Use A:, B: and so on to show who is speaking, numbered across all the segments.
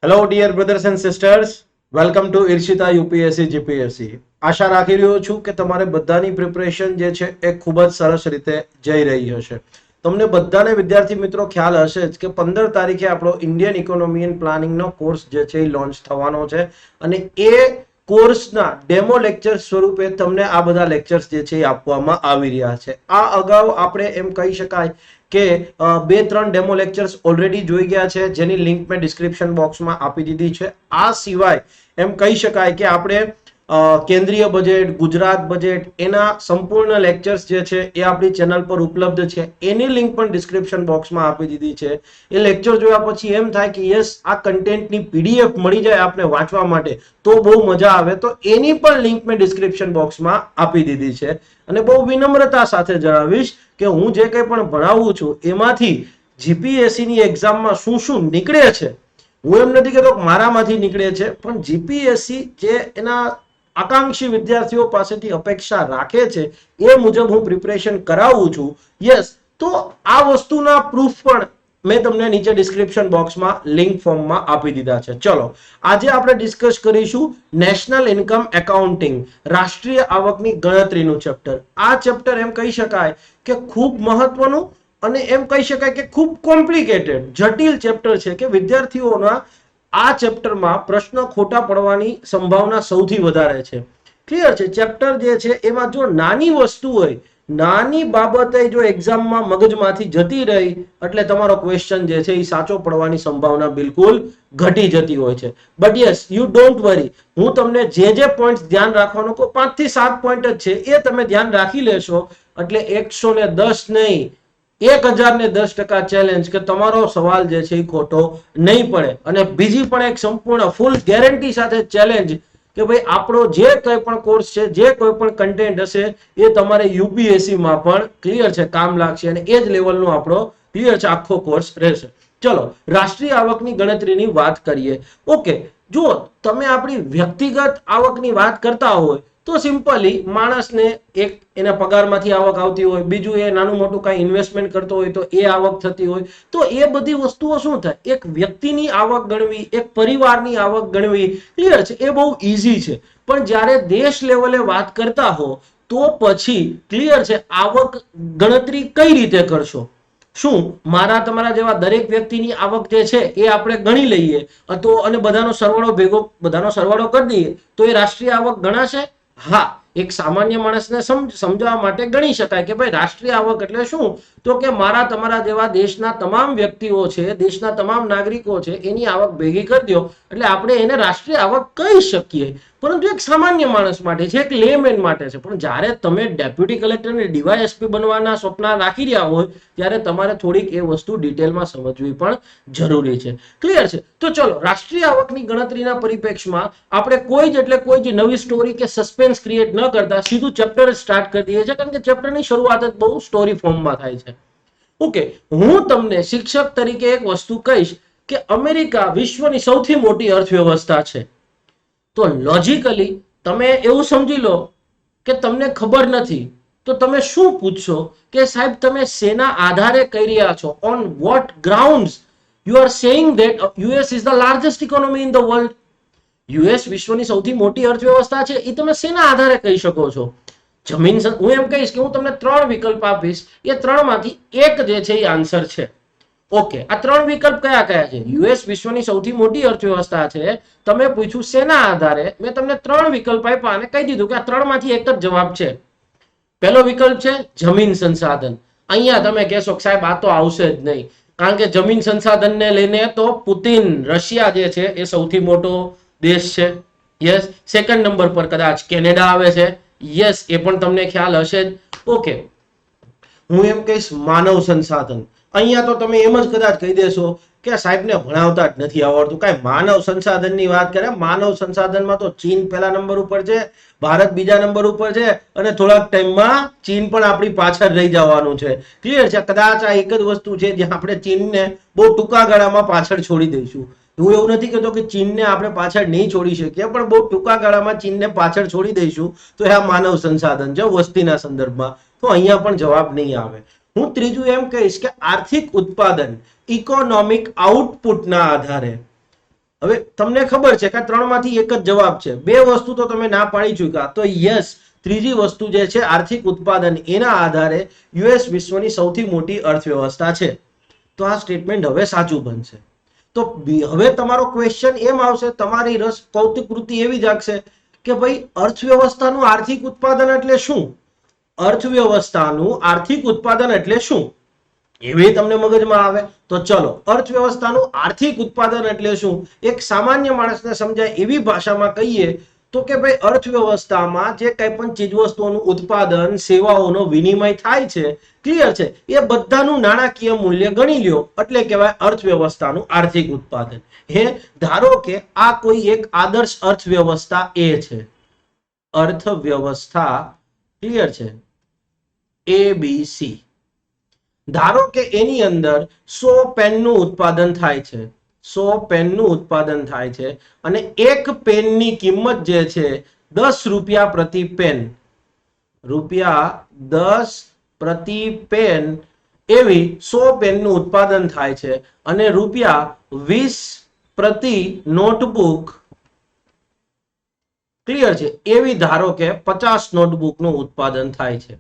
A: Hello dear brothers and sisters, welcome to Irshita UPSC GPSC. આશા રાખી રહ્યો છું કે તમારે બધાની પ્રિપરેશન જે છે એ ખૂબ જ સરસ રીતે જઈ રહી હશે. તમને બધાને વિદ્યાર્થી મિત્રો ખ્યાલ હશે જ કે 15 તારીખે આપણો ઇન્ડિયન ઇકોનોમી એન્ડ પ્લાનિંગનો કોર્સ જે છે એ લોન્ચ થવાનો છે અને એ કોર્સના ડેમો લેક્ચર સ્વરૂપે તમને આ બધા લેક્ચર્સ જે છે એ આપવામાં આવી રહ્યા છે. આ અગાઉ આપણે એમ કહી શકાય કે 2-3 ડેમો લેક્ચર્સ ઓલરેડી જોઈ ગયા છે, જેની લિંક મેં ડિસ્ક્રિપ્શન બોક્સમાં આપી દીધી છે. આ સિવાય એમ કહી શકાય કે આપણે કેન્દ્રીય બજેટ, ગુજરાત બજેટ, એના સંપૂર્ણ લેક્ચર્સ જે છે એ આપણી ચેનલ પર ઉપલબ્ધ છે. એની લિંક પણ ડિસ્ક્રિપ્શન બોક્સમાં આપી દીધી છે. એ લેક્ચર જોયા પછી એમ થાય કે યસ, આ કન્ટેન્ટની પીડીએફ મળી જાય આપણે વાંચવા માટે તો બહુ મજા આવે, તો એની પણ લિંક મેં ડિસ્ક્રિપ્શન બોક્સમાં આપી દીધી છે. અને બહુ વિનમ્રતા સાથે જણાવીશ કે હું જે કંઈ પણ ભણાવું છું એમાંથી જીપીએસસી ની એક્ઝામમાં શું શું નીકળે છે, હું એમ નથી કહેતો મારામાંથી નીકળે છે, પણ જીપીએસસી જે એના આકાંક્ષી વિદ્યાર્થીઓ પાસેથી અપેક્ષા રાખે છે એ મુજબ હું પ્રિપરેશન કરાવું છું. યસ, તો આ વસ્તુના પ્રૂફ પણ મેં તમને નીચે ડિસ્ક્રિપ્શન બોક્સમાં લિંક ફોર્મમાં આપી દીધા છે. ચલો, આજે આપણે ડિસ્કસ કરીશું નેશનલ ઇન્કમ એકાઉન્ટિંગ, રાષ્ટ્રીય આવકની ગણતરીનું ચેપ્ટર. આ ચેપ્ટર એમ કહી શકાય કે ખૂબ મહત્વનું અને એમ કહી શકાય કે ખૂબ કોમ્પ્લિકેટેડ, જટિલ ચેપ્ટર છે કે વિદ્યાર્થીઓના આ ચેપ્ટરમાં પ્રશ્ન ખોટા પડવાની સંભાવના સૌથી વધારે છે. ક્લિયર છે? ચેપ્ટર જે છે એમાં જો નાની વસ્તુ હોય, નાની બાબતે જો એક્ઝામમાં મગજમાંથી જતી રહી એટલે તમારો ક્વેશ્ચન જે છે એ સાચો પડવાની સંભાવના બિલકુલ ઘટી જતી હોય છે. But yes, you don't worry, હું તમને જે પોઈન્ટ ધ્યાન રાખવાનું કહું, 5 થી 7 પોઈન્ટ જ છે, એ તમે ધ્યાન રાખી લેશો એટલે 110 નહીં, 1010% ચેલેન્જ કે તમારો સવાલ જે છે એ ખોટો નહીં પડે. અને બીજી પણ એક સંપૂર્ણ ફૂલ ગેરંટી સાથે ચેલેન્જ કે ભાઈ આપણો જે કંઈ પણ કોર્સ છે, જે કોઈ પણ કન્ટેન્ટ હશે એ તમારે યુપીએસસી માં પણ ક્લિયર છે કામ લાગશે અને એ જ લેવલનો આપણો ક્લિયર છે આખો કોર્સ રહેશે. ચલો, રાષ્ટ્રીય આવકની ગણતરીની વાત કરીએ. ઓકે, જો તમે આપણી વ્યક્તિગત આવકની વાત કરતા હોય તો સિમ્પલી માણસને એક એના પગારમાંથી આવક આવતી હોય, બીજું એ નાનું મોટું કાંઈ ઇન્વેસ્ટમેન્ટ કરતો હોય તો એ આવક થતી હોય, તો એ બધી વસ્તુઓ શું થાય, એક વ્યક્તિની આવક ગણવી, એક પરિવારની આવક ગણવી, ક્લિયર છે, એ બહુ ઈઝી છે. પણ જ્યારે દેશ લેવલે વાત કરતા હો તો પછી ક્લિયર છે, આવક ગણતરી કઈ રીતે કરશો? શું મારા તમારા જેવા દરેક વ્યક્તિની આવક જે છે એ આપણે ગણી લઈએ તો અને બધાનો સરવાળો કરી દઈએ તો એ રાષ્ટ્રીય આવક ગણાશે? હા, એક સામાન્ય માણસને સમજાવવા માટે ગણી શકાય કે ભાઈ રાષ્ટ્રીય આવક એટલે શું, તો કે મારા તમારા જેવા દેશના તમામ વ્યક્તિઓ છે, દેશના તમામ નાગરિકો છે, એની આવક ભેગી કરી દો એટલે આપણે એને રાષ્ટ્રીય આવક કહી શકીએ. પરંતુ એક સામાન્ય માણસ માટે છે, એક લેમેન માટે છે. પણ જ્યારે તમે ડેપ્યુટી કલેક્ટર અને ડીવાયએસપી બનવાના સ્વપ્ન રાખી રહ્યા હોય ત્યારે તમારે થોડીક એ વસ્તુ ડિટેલમાં સમજવી પણ જરૂરી છે. ક્લિયર છે? તો ચલો, રાષ્ટ્રીય આવકની ગણતરીના પરિપ્રેક્ષમાં આપણે કોઈ જ નવી સ્ટોરી કે સસ્પેન્સ ક્રિએટ ન કરતા સીધું ચેપ્ટર સ્ટાર્ટ કરી દઈએ છીએ, કારણ કે ચેપ્ટરની શરૂઆત જ બહુ સ્ટોરી ફોર્મમાં થાય છે. ઓકે, હું તમને શિક્ષક તરીકે એક વસ્તુ કહીશ કે અમેરિકા વિશ્વની સૌથી મોટી અર્થવ્યવસ્થા છે. તો લોજિકલી તમે એવું સમજી લો કે તમને ખબર નથી તો તમે શું પૂછશો કે સાહેબ તમે શેના આધારે કહી રહ્યા છો, on vote grounds you are saying that US is the largest economy in the world? US વિશ્વની સૌથી મોટી અર્થવ્યવસ્થા છે, એ તમે શેના આધારે કહી શકો છો? જમીન, હું એમ કહીશ કે હું તમને 3 વિકલ્પ આપીશ, એ 3 માંથી એક જે છે એ આન્સર છે. ઓકે, આ 3 વિકલ્પ કયા કયા છે? યુએસ વિશ્વની સૌથી મોટી અર્થવ્યવસ્થા છે, તમે પૂછ્યું શેના આધારે, મેં તમને 3 વિકલ્પ આપ્યા અને કહી દીધું કે આ 3 માંથી એક જ જવાબ છે. પહેલો વિકલ્પ છે જમીન સંસાધન. અહીંયા તમે કહેશો કે સાહેબ આ તો આવશે જ નહીં, કારણ કે જમીન સંસાધનને લઈને તો પુતિન, રશિયા જે છે એ સૌથી મોટો દેશ છે. યસ. સેકન્ડ નંબર પર કદાચ કેનેડા આવે છે. યસ, એ પણ તમને ખ્યાલ હશે જ. ઓકે, હું એમ કહીશ માનવ સંસાધન. અહીંયા તો તમે એમ જ કદાચ કહી દેશો કે સાહેબને ભણાવતા જ નથી આવડતું, કાંઈ માનવ સંસાધનની વાત કરે. માનવ સંસાધનમાં તો ચીન પહેલા નંબર ઉપર છે, ભારત બીજા નંબર ઉપર છે અને થોડાક ટાઈમમાં ચીન પણ આપણી પાછળ રહી જવાનું છે. ક્લિયર છે? કદાચ આ એક જ વસ્તુ છે જ્યાં આપણે ચીનને બહુ ટૂંકા ગાળામાં પાછળ છોડી દઈશું. હું એવું નથી કહેતો કે ચીનને આપણે પાછળ નહીં છોડી શકીએ, પણ બહુ ટૂંકા ગાળામાં ચીનને પાછળ છોડી દઈશું તો એ આ માનવ સંસાધન છે વસ્તીના સંદર્ભમાં, તો અહીંયા પણ જવાબ નહીં આવે. હું ત્રીજું એમ કહીશ કે આર્થિક ઉત્પાદન, ઇકોનોમિક આઉટપુટના આધારે હવે તમને ખબર છે કે ત્રણમાંથી એક જ જવાબ છે, બે વસ્તુ તો તમે ના પાડી ચૂક્યા, તો યસ ત્રીજી વસ્તુ જે છે આર્થિક ઉત્પાદન, એના આધારે યુએસ વિશ્વની સૌથી મોટી અર્થવ્યવસ્થા છે. તો આ સ્ટેટમેન્ટ હવે સાચું બનશે. તો હવે તમારો ક્વેશ્ચન એમ આવશે, તમારી રસ કૌતુક વૃત્તિ એવી જાગશે કે ભાઈ અર્થવ્યવસ્થાનું આર્થિક ઉત્પાદન એટલે શું, અર્થવ્યવસ્થાનું આર્થિક ઉત્પાદન એટલે શું, એવી તમને મગજમાં આવે. તો ચલો, અર્થવ્યવસ્થાનું આર્થિક ઉત્પાદન એટલે શું, એક સામાન્ય માણસને સમજાય એવી ભાષામાં કહીએ તો કે ભાઈ અર્થવ્યવસ્થામાં જે કંઈ પણ ચીજવસ્તુઓનું ઉત્પાદન, સેવાઓનો વિનિમય થાય છે, ક્લિયર છે, એ બધાનું નાણાકીય મૂલ્ય ગણી લ્યો એટલે કહેવાય અર્થવ્યવસ્થાનું આર્થિક ઉત્પાદન. ધારો કે આ કોઈ એક આદર્શ અર્થવ્યવસ્થા એ છે, અર્થવ્યવસ્થા, ક્લિયર છે, ABC. ધારો કે એની અંદર 100 પેનનું ઉત્પાદન થાય છે, 100 પેનનું ઉત્પાદન થાય છે, અને એક પેનની કિંમત જે છે 10 રૂપિયા પ્રતિ પેન, ₹10 પ્રતિ પેન, એવી 100 પેનનું ઉત્પાદન થાય છે, અને ₹20 પ્રતિ નોટબુક, ક્લિયર છે, એવી ધારો કે 50 નોટબુકનું ઉત્પાદન થાય છે.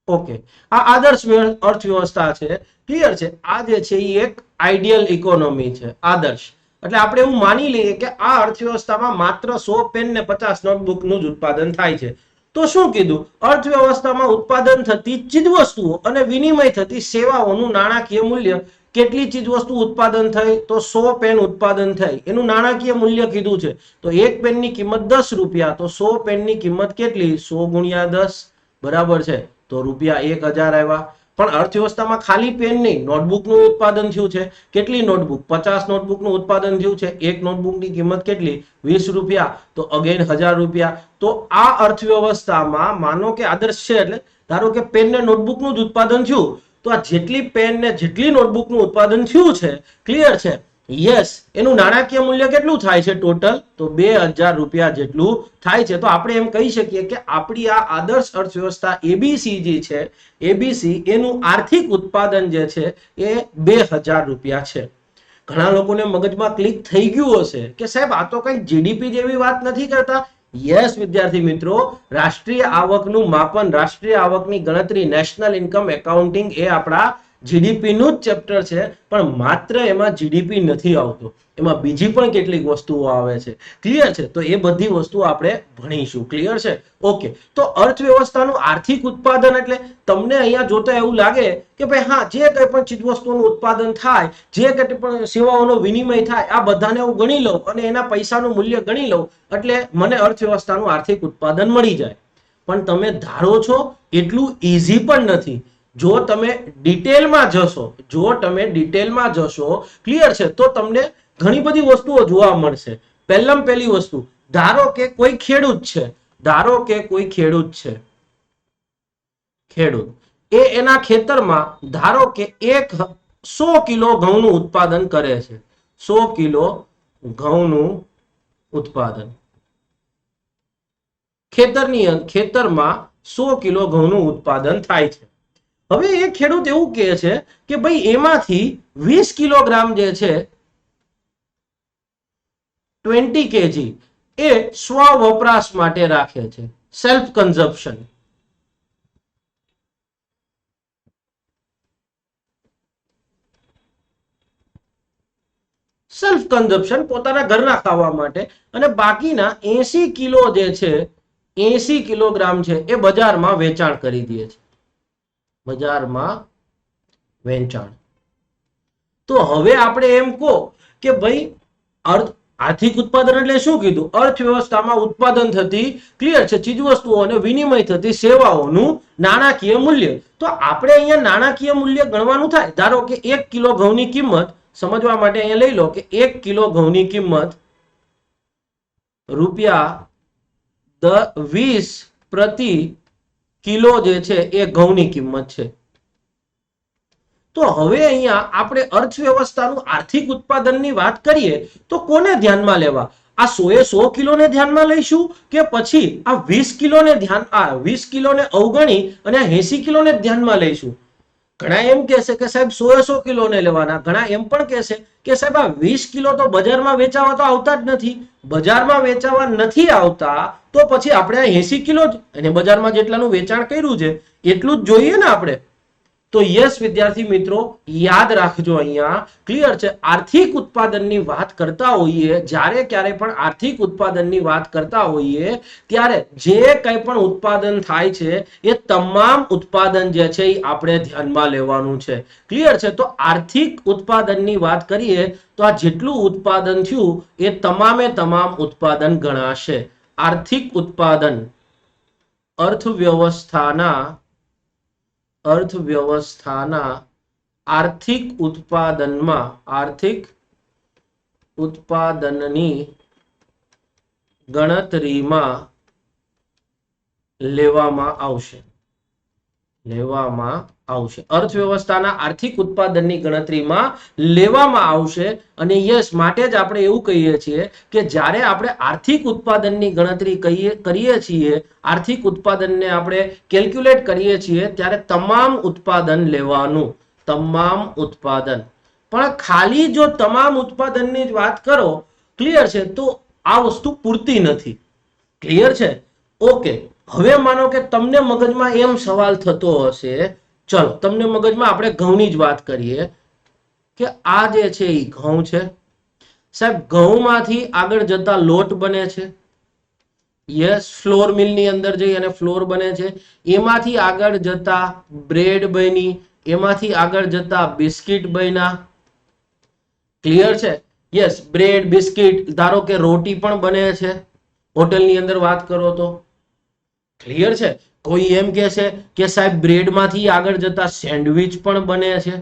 A: ઓકે, આ આદર્શ અર્થવ્યવસ્થા છે, ક્લિયર છે. આ જે છે એ એક આઈડિયલ ઇકોનોમી છે, આદર્શ. એટલે આપણે એવું માની લઈએ કે આ અર્થવ્યવસ્થામાં માત્ર 100 પેન ને 50 નોટબુકનું જ ઉત્પાદન થાય છે. તો શું કીધું, અર્થવ્યવસ્થામાં ઉત્પાદન થતી ચીજવસ્તુઓ અને વિનિમય થતી સેવાઓનું નાણાકીય મૂલ્ય, કેટલી ચીજવસ્તુ ઉત્પાદન થઈ, તો 100 પેન ઉત્પાદન થઈ, એનું નાણાકીય મૂલ્ય કીધું છે. તો એક પેનની કિંમત 10 રૂપિયા, તો 100 પેનની કિંમત કેટલી, 100 ગુણ્યા 10, બરાબર છે, તો ₹1000 આવ્યા. પણ અર્થવ્યવસ્થામાં ખાલી પેન નહીં, નોટબુકનું ઉત્પાદન થયું છે. કેટલી નોટબુક, 50 નોટબુકનું ઉત્પાદન થયું છે. એક નોટબુકની કિંમત કેટલી, 20 રૂપિયા, તો અગેન ₹1000. તો આ અર્થવ્યવસ્થામાં માનો કે આદર્શ છે, એટલે ધારો કે પેન ને નોટબુકનું જ ઉત્પાદન થયું, તો આ જેટલી પેન ને જેટલી નોટબુકનું ઉત્પાદન થયું છે, ક્લિયર છે, યસ, એનું નાણાકીય મૂલ્ય કેટલું થાય છે ટોટલ, તો ₹2000 જેટલું થાય છે. તો આપણે એમ કહી શકીએ કે આપણી આ આદર્શ અર્થવ્યવસ્થા ABC જે છે, ABC એનું આર્થિક ઉત્પાદન જે છે એ ₹2000 છે. ઘણા લોકોને મગજમાં ક્લિક થઈ ગયું હશે કે સાહેબ આ તો કઈ જીડીપી જેવી વાત નથી કરતા. યસ વિદ્યાર્થી મિત્રો, રાષ્ટ્રીય આવકનું માપન, રાષ્ટ્રીય આવકની ગણતરી, નેશનલ ઇન્કમ એકાઉન્ટિંગ એ આપણા જીડીપી નું જ ચેપ્ટર છે, પણ માત્ર એમાં જીડીપી નથી આવતો, એમાં બીજી પણ કેટલીક વસ્તુઓ આવે છે, ક્લિયર છે. તો એ બધી વસ્તુ આપણે ભણીશું, ક્લિયર છે. ઓકે, તો અર્થવ્યવસ્થાનું આર્થિક ઉત્પાદન એટલે તમને અહીંયા જોતા એવું લાગે કે ભાઈ હા, જે કંઈ પણ ચીજવસ્તુઓનું ઉત્પાદન થાય, જે કંઈ પણ સેવાઓનો વિનિમય થાય, આ બધાને હું ગણી લઉં અને એના પૈસાનું મૂલ્ય ગણી લઉં એટલે મને અર્થવ્યવસ્થાનું આર્થિક ઉત્પાદન મળી જાય. પણ તમે ધારો છો એટલું ઈઝી પણ નથી. જો તમે ડિટેલમાં જશો, જો તમે ડિટેલમાં જશો, ક્લિયર છે, તો તમને ઘણી બધી વસ્તુઓ જોવા મળશે. પહેલામાં પહેલી વસ્તુ, ધારો કે કોઈ ખેડૂત છે, ધારો કે કોઈ ખેડૂત છે, ખેડૂત એ એના ખેતરમાં ધારો કે 100 કિલો ઘઉંનું ઉત્પાદન કરે છે, 100 કિલો ઘઉંનું ઉત્પાદન, ખેતરમાં 100 કિલો ઘઉંનું ઉત્પાદન થાય છે. હવે એ ખેડૂત એવું કહે છે કે ભાઈ એમાંથી 20 કિલોગ્રામ જે છે 20 kg એ સ્વ વપરાશ માટે રાખે છે, સેલ્ફ કન્ઝમ્પશન. સેલ્ફ કન્ઝમ્પશન પોતાના ઘરના ખાવા માટે, અને બાકીના 80 કિલો જે છે, 80 કિલોગ્રામ છે એ બજારમાં વેચાણ કરી દે છે, બજારમાં વેચાણ. તો હવે આપણે એમ કહો કે ભાઈ આર્થિક ઉત્પાદન એટલે શું કીધું, અર્થવ્યવસ્થામાં ઉત્પાદન થતી, ક્લિયર છે, ચીજવસ્તુઓ અને વિનિમય થતી સેવાઓનું નાણાકીય મૂલ્ય. તો આપણે અહીંયા નાણાકીય મૂલ્ય ગણવાનું થાય. ધારો કે 1 કિલો ઘઉંની કિંમત, સમજવા માટે અહીંયા લઈ લો કે 1 કિલો ઘઉંની કિંમત ₹20 પ્રતિ કિલો જે છે એ ઘઉંની કિંમત છે. તો હવે અહીંયા આપણે અર્થવ્યવસ્થાનું આર્થિક ઉત્પાદનની વાત કરીએ તો કોને ધ્યાનમાં લેવા, આ 100 કિલોને ધ્યાનમાં લઈશું કે પછી આ 20 કિલોને 20 કિલોને અવગણી અને 80 કિલોને ધ્યાનમાં લઈશું? ઘણા એમ કહેશે કે સાહેબ 100 કિલો ને લેવાના, ઘણા એમ પણ કહેશે કે સાહેબ આ 20 કિલો તો બજારમાં વેચાવા તો આવતા જ નથી, બજારમાં વેચાવા નથી આવતા તો પછી આપણે આ 80 કિલો જ, અને બજારમાં જેટલાનું વેચાણ કર્યું છે એટલું જ જોઈએ ને આપણે. તો યસ વિદ્યાર્થી મિત્રો, યાદ રાખજો, અહીંયા ક્લિયર છે. આર્થિક ઉત્પાદનની વાત કરતા હોઈએ, જ્યારે ક્યારે પણ આર્થિક ઉત્પાદનની વાત કરતા હોઈએ ત્યારે જે કંઈ પણ ઉત્પાદન થાય છે એ તમામ ઉત્પાદન જે છે એ આપણે ધ્યાનમાં લેવાનું છે. ક્લિયર છે. તો આર્થિક ઉત્પાદનની વાત કરીએ તો આ જેટલું ઉત્પાદન થયું એ તમામે તમામ ઉત્પાદન ગણાશે. આર્થિક ઉત્પાદન અર્થવ્યવસ્થાના આર્થિક ઉત્પાદનની ગણતરીમાં લેવામાં આવશે. અર્થવ્યવસ્થાના આર્થિક ઉત્પાદનની ગણતરીમાં લેવામાં આવશે. અને યસ, માટે જ આપણે એવું કહીએ છીએ કે જ્યારે આપણે આર્થિક ઉત્પાદનની ગણતરી કરીએ છીએ, આર્થિક ઉત્પાદનને આપણે કેલ્ક્યુલેટ કરીએ છીએ ત્યારે તમામ ઉત્પાદન લેવાનું, તમામ ઉત્પાદન. પણ ખાલી જો તમામ ઉત્પાદનની જ વાત કરો, ક્લિયર છે, તો આ વસ્તુ પૂરતી નથી. ક્લિયર છે. ઓકે, હવે માનો કે તમને મગજમાં એમ સવાલ થતો હશે, ચલો તમને મગજમાં આપણે ઘઉંની જ વાત કરીએ કે આ જે છે એ ઘઉં છે સાહેબ, ઘઉંમાંથી આગળ જતા લોટ બને છે. યસ, ફ્લોર મિલની અંદર જઈ અને ફ્લોર બને છે. એમાંથી આગળ જતા બ્રેડ બની, એમાંથી આગળ જતા બિસ્કિટ બન્યા. ક્લિયર છે. યસ, બ્રેડ, બિસ્કિટ, ધારો કે રોટી પણ બને છે હોટલની અંદર વાત કરો તો. ક્લિયર છે. કોઈ એમ કહેશે કે સાહેબ બ્રેડમાંથી આગળ જતા સેન્ડવિચ પણ બને છે.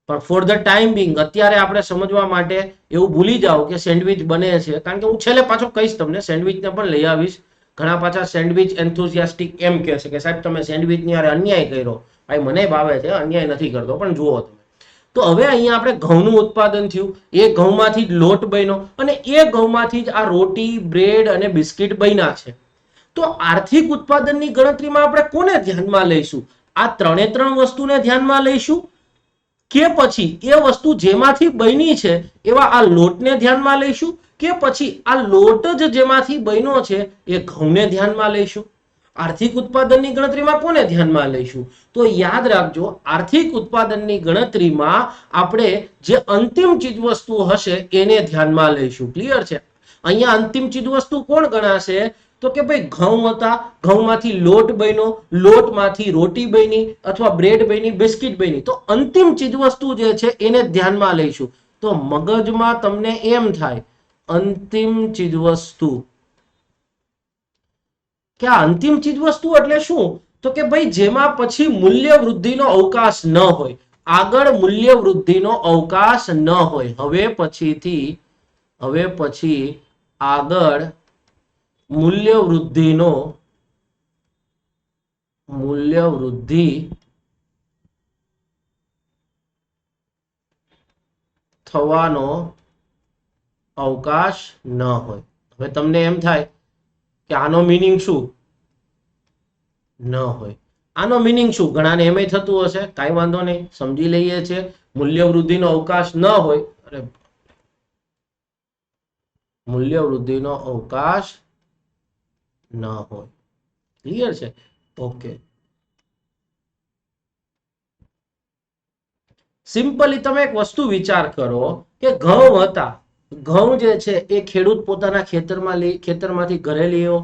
A: પણ ફોર ધ ટાઈમ બિંગ અત્યારે આપણે સમજવા માટે એવું ભૂલી જાઓ કે સેન્ડવિચ બને છે, કારણ કે હું છેલ્લે પાછો કહીશ તમને, સેન્ડવિચને પણ લઈ આવીશ. ઘણા પાછા સેન્ડવિચ એન્થુઝિયાસ્ટિક એમ કહેશે કે સાહેબ તમે સેન્ડવિચની હારે અન્યાય કર્યો. ભાઈ મને ભાવે છે, અન્યાય નથી કરતો, પણ જુઓ તમે. તો હવે અહીંયા આપણે ઘઉંનું ઉત્પાદન થયું, એ ઘઉંમાંથી જ લોટ બન્યો અને એ ઘઉંમાંથી જ આ રોટી, બ્રેડ અને બિસ્કિટ બન્યા છે. તો આર્થિક ઉત્પાદનની ગણતરીમાં આપણે કોને ધ્યાનમાં લઈશું? આ ત્રણ વસ્તુને ધ્યાનમાં લઈશું કે પછી એ વસ્તુ જેમાંથી બની છે એવા આ લોટને ધ્યાનમાં લઈશું કે પછી આ લોટ જ જેમાંથી બન્યો છે એ ઘઉંને ધ્યાનમાં લઈશું? આર્થિક ઉત્પાદનની ગણતરીમાં કોને ધ્યાનમાં લઈશું? તો યાદ રાખજો, આર્થિક ઉત્પાદનની ગણતરીમાં આપણે જે અંતિમ ચીજ વસ્તુ હશે એને ધ્યાનમાં લઈશું. ક્લિયર છે. અહીંયા અંતિમ ચીજ વસ્તુ કોણ ગણાશે? તો કે ભાઈ ઘઉં હતા, ઘઉંમાંથી લોટ બન્યો, લોટમાંથી રોટી બની અથવા બ્રેડ બની, બિસ્કિટ બની. તો અંતિમ ચીજ વસ્તુ જે છે એને ધ્યાનમાં લઈશું. તો મગજમાં તમને એમ થાય અંતિમ ચીજ વસ્તુ, કે આ અંતિમ ચીજ વસ્તુ એટલે શું? તો કે ભાઈ જેમાં પછી મૂલ્ય વૃદ્ધિનો અવકાશ ન હોય, આગળ મૂલ્ય વૃદ્ધિનો અવકાશ ન હોય. હવે પછી આગળ મૂલ્ય વૃદ્ધિ થવાનો અવકાશ ન હોય. હવે તમને એમ થાય કે આનો મિનિંગ શું? ન હોય. આનો મિનિંગ શું? ઘણાને એમ થતું હશે, કાંઈ વાંધો નહીં, સમજી લઈએ છે. મૂલ્ય વૃદ્ધિનો અવકાશ ન હોય, અરે મૂલ્ય વૃદ્ધિનો અવકાશ ન હોય. ક્લિયર છે. ઓકે, સિમ્પલી તમે એક વસ્તુ વિચાર કરો કે ઘઉં હતા, ઘઉં જે છે એ ખેડૂત પોતાના ખેતરમાંથી ઘરે લેવો,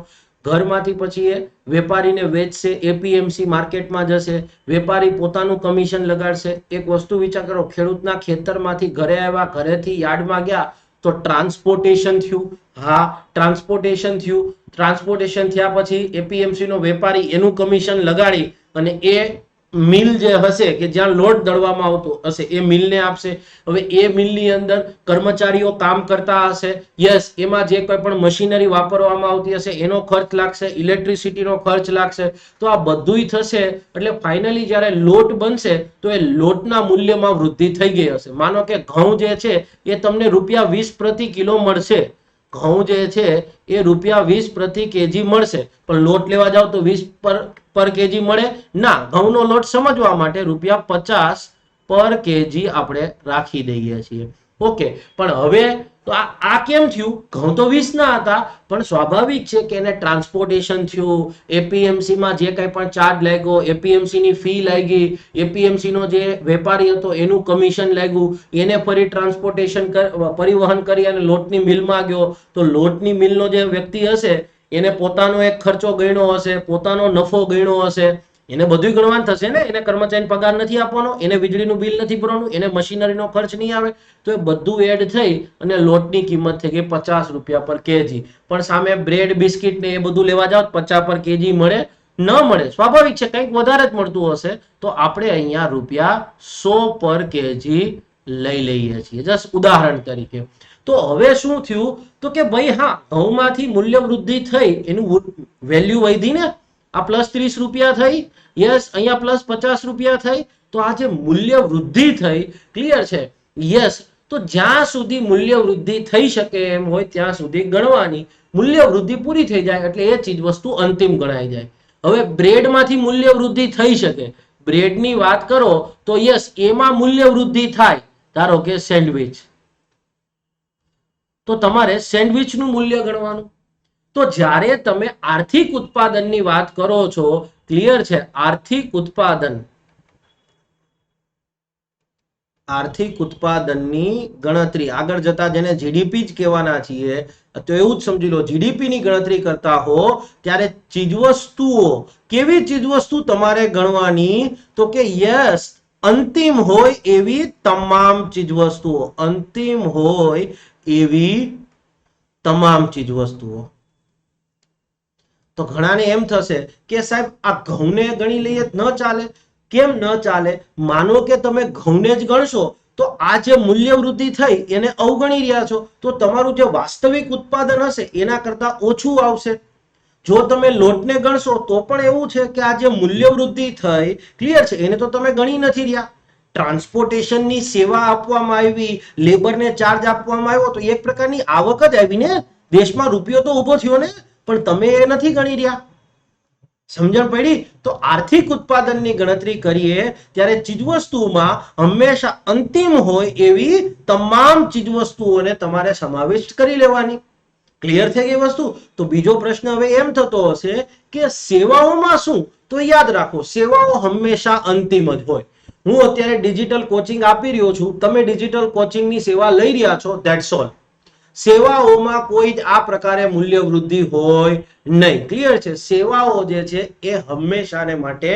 A: ઘરમાંથી પછી એ વેપારીને વેચશે, એપીએમસી માર્કેટમાં જશે, વેપારી પોતાનું કમિશન લગાડશે. એક વસ્તુ વિચાર કરો, ખેડૂતના ખેતરમાંથી ઘરે આવ્યા, ઘરેથી યાર્ડમાં ગયા તો ટ્રાન્સપોર્ટેશન થયું. હા, ટ્રાન્સપોર્ટેશન થયું. ટ્રાન્સપોર્ટેશન થયા પછી એપીએમસી નો વેપારી એનું કમિશન લગાડી અને એ મિલ જે હશે કે જ્યાં લોટ દળવામાં આવતો હશે એ મિલને આપશે. હવે એ મિલની અંદર કર્મચારીઓ કામ કરતા હશે. યસ, એમાં જે કોઈ પણ મશીનરી વાપરવામાં આવતી હશે એનો ખર્ચ લાગશે, ઇલેક્ટ્રિસિટીનો ખર્ચ લાગશે. તો આ બધુંય થશે એટલે ફાઇનલી જ્યારે લોટ બનશે તો એ લોટના મૂલ્યમાં વૃદ્ધિ થઈ ગઈ હશે. માનો કે ઘઉં જે છે એ તમને ₹20 પ્રતિ કિલો મળશે. ઘઉં જે છે એ ₹20 પ્રતિ કેજી મળશે, પણ લોટ લેવા જાવ તો 20 પર કેજી મળે? ના, ઘઉંનો લોટ સમજવા માટે ₹50 પર કેજી આપણે રાખી દઈએ છીએ. ઓકે, પણ હવે તો આ કેમ થયું? ઘઉં તો 20 ના હતા, પણ સ્વાભાવિક છે કે એને ટ્રાન્સપોર્ટેશન થયું, એપીએમસી માં જે કંઈ પણ ચાર્જ લાગ્યો, એપીએમસી ની ફી લાગી, એપીએમસી નો જે વેપારી હતો એનું કમિશન લાગ્યું, એને ફરી ટ્રાન્સપોર્ટેશન પરિવહન કરી અને લોટની મિલમાં ગયો, તો લોટની મિલનો જે વ્યક્તિ હશે એને પોતાનો એક ખર્ચો ગણ્યો હશે, પોતાનો નફો ગણ્યો હશે, એને બધું ગણવાનું થશે ને. એને કર્મચારીને પગાર નથી આપવાનો, એને વીજળીનું બિલ નથી ભરવાનું, એને મશીનરીનો ખર્ચ નહીં આવે, તો એ બધું એડ થઈ અને લોટની કિંમત થઈ ગઈ ₹50 પર કેજી. પણ સામે બ્રેડ બિસ્કિટ ને એ બધું લેવા જાવ 50 પર કેજી મળે? ન મળે. સ્વાભાવિક છે, કંઈક વધારે જ મળતું હશે, તો આપણે અહીંયા ₹100 પર કેજી લઈ લઈએ છીએ, જસ્ટ ઉદાહરણ તરીકે. તો હવે શું થયું? તો કે ભાઈ હા, ઘઉંમાંથી મૂલ્ય વૃદ્ધિ થઈ, એનું વેલ્યુ વધી ને, આ +30 થઈ, યસ, અહીંયા +50 થઈ, તો આ જે મૂલ્ય વૃદ્ધિ થઈ, ક્લિયર છે? યસ. તો જ્યાં સુધી મૂલ્ય વૃદ્ધિ થઈ શકે એમ હોય ત્યાં સુધી ગણવાની, મૂલ્ય વૃદ્ધિ પૂરી થઈ જાય એટલે એ ચીજ વસ્તુ અંતિમ ગણાઈ જાય. હવે બ્રેડમાંથી મૂલ્ય વૃદ્ધિ થઈ શકે, બ્રેડની વાત કરો તો યસ, એમાં મૂલ્ય વૃદ્ધિ થાય. ધારો કે સેન્ડવિચ, તો તમારે સેન્ડવિચનું મૂલ્ય ગણવાનું. તો જ્યારે તમે આર્થિક ઉત્પાદનની વાત કરો છો, ક્લિયર છે? આર્થિક ઉત્પાદનની ગણતરી આગળ જતા જેને જીડીપી જ કહેવાના છીએ, તો એવું જ સમજી લો, જીડીપી ની ગણતરી કરતા હો ત્યારે ચીજવસ્તુઓ, કેવી ચીજવસ્તુ તમારે ગણવાની? તો કે યસ, અંતિમ હોય એવી તમામ ચીજવસ્તુઓ, અંતિમ હોય એવી તમામ ચીજવસ્તુઓ. તો ઘણાને એમ થશે કે સાહેબ આ ઘઉંને ગણી લઈએ ન ચાલે? કેમ ન ચાલે? માનો કે તમે ઘઉંને જ ગણશો તો આ જે મૂલ્ય વૃદ્ધિ થઈ એને અવગણી રહ્યા છો, તો તમારું જે વાસ્તવિક ઉત્પાદન હશે એના કરતા ઓછું આવશે. જો તમે લોટને ગણશો તો પણ એવું છે કે આ જે મૂલ્ય વૃદ્ધિ થઈ, ક્લિયર છે, એને તો તમે ગણી નથી રહ્યા. ટ્રાન્સપોર્ટેશનની સેવા આપવામાં આવી, લેબરને ચાર્જ આપવામાં આવ્યો, તો એક પ્રકારની આવક જ આવી ને, દેશમાં રૂપિયો તો ઉભો થયો ને, પણ તમે એ નથી ગણી રહ્યા. સમજણ પડી? તો આર્થિક ઉત્પાદનની ગણતરી કરીએ ત્યારે ચીજવસ્તુમાં હંમેશા અંતિમ હોય એવી તમામ ચીજવસ્તુઓને તમારે સમાવિષ્ટ કરી લેવાની. ક્લિયર થઈ ગઈ વસ્તુ? તો બીજો પ્રશ્ન હવે એમ થતો હશે કે સેવાઓમાં શું? તો યાદ રાખો, સેવાઓ હંમેશા અંતિમ જ હોય. હું અત્યારે ડિજિટલ કોચિંગ આપી રહ્યો છું, તમે ડિજિટલ કોચિંગની સેવા લઈ રહ્યા છો, ધેટ્સ ઓલ. સેવાઓમાં કોઈ જ આ પ્રકારે મૂલ્ય વૃદ્ધિ હોય નહીં. ક્લિયર છે? સેવાઓ જે છે એ હંમેશાને માટે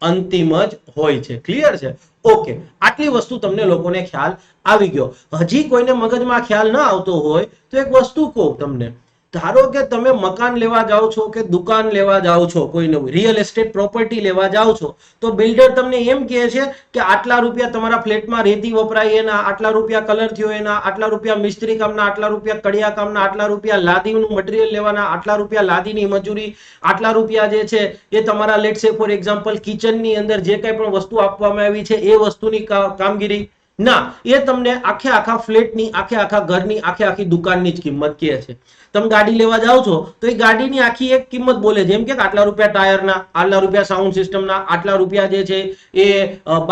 A: અંતિમ જ હોય છે. ક્લિયર છે? ઓકે, આટલી વસ્તુ તમને લોકોને ખ્યાલ આવી ગયો. હજી કોઈને મગજમાં ખ્યાલ ન આવતો હોય તો એક વસ્તુ કહું તમને. ધારો કે તમે મકાન લેવા જાઓ છો કે દુકાન લેવા જાઓ છો, કોઈ નવું રિયલ એસ્ટેટ પ્રોપર્ટી લેવા જાઓ છો, તો બિલ્ડર તમને એમ કહે છે કે આટલા રૂપિયા તમારા ફ્લેટમાં રેતી વપરાય એના, આટલા રૂપિયા કલર થયો એના, આટલા રૂપિયા મિસ્ત્રી કામના, આટલા રૂપિયા કડિયા કામના, આટલા રૂપિયા લાદીનું મટીરિયલ લેવાના, આટલા રૂપિયા લાદીની મજૂરી, આટલા રૂપિયા જે છે એ તમારા લેટ્સ સે ફોર એક્ઝામ્પલ કિચનની અંદર જે કંઈ પણ વસ્તુ આપવામાં આવી છે એ વસ્તુની કામગીરી. ના, એ તમને આખા ફ્લેટની, આખા ઘરની, આખી દુકાનની જ કિંમત કહે છે. તમે ગાડી લેવા જાઓ છો તો એ ગાડીની આખી એક કિંમત બોલે, જેમ કે આટલા રૂપિયા ટાયરના, આટલા રૂપિયા સાઉન્ડ સિસ્ટમના, આટલા રૂપિયા જે છે એ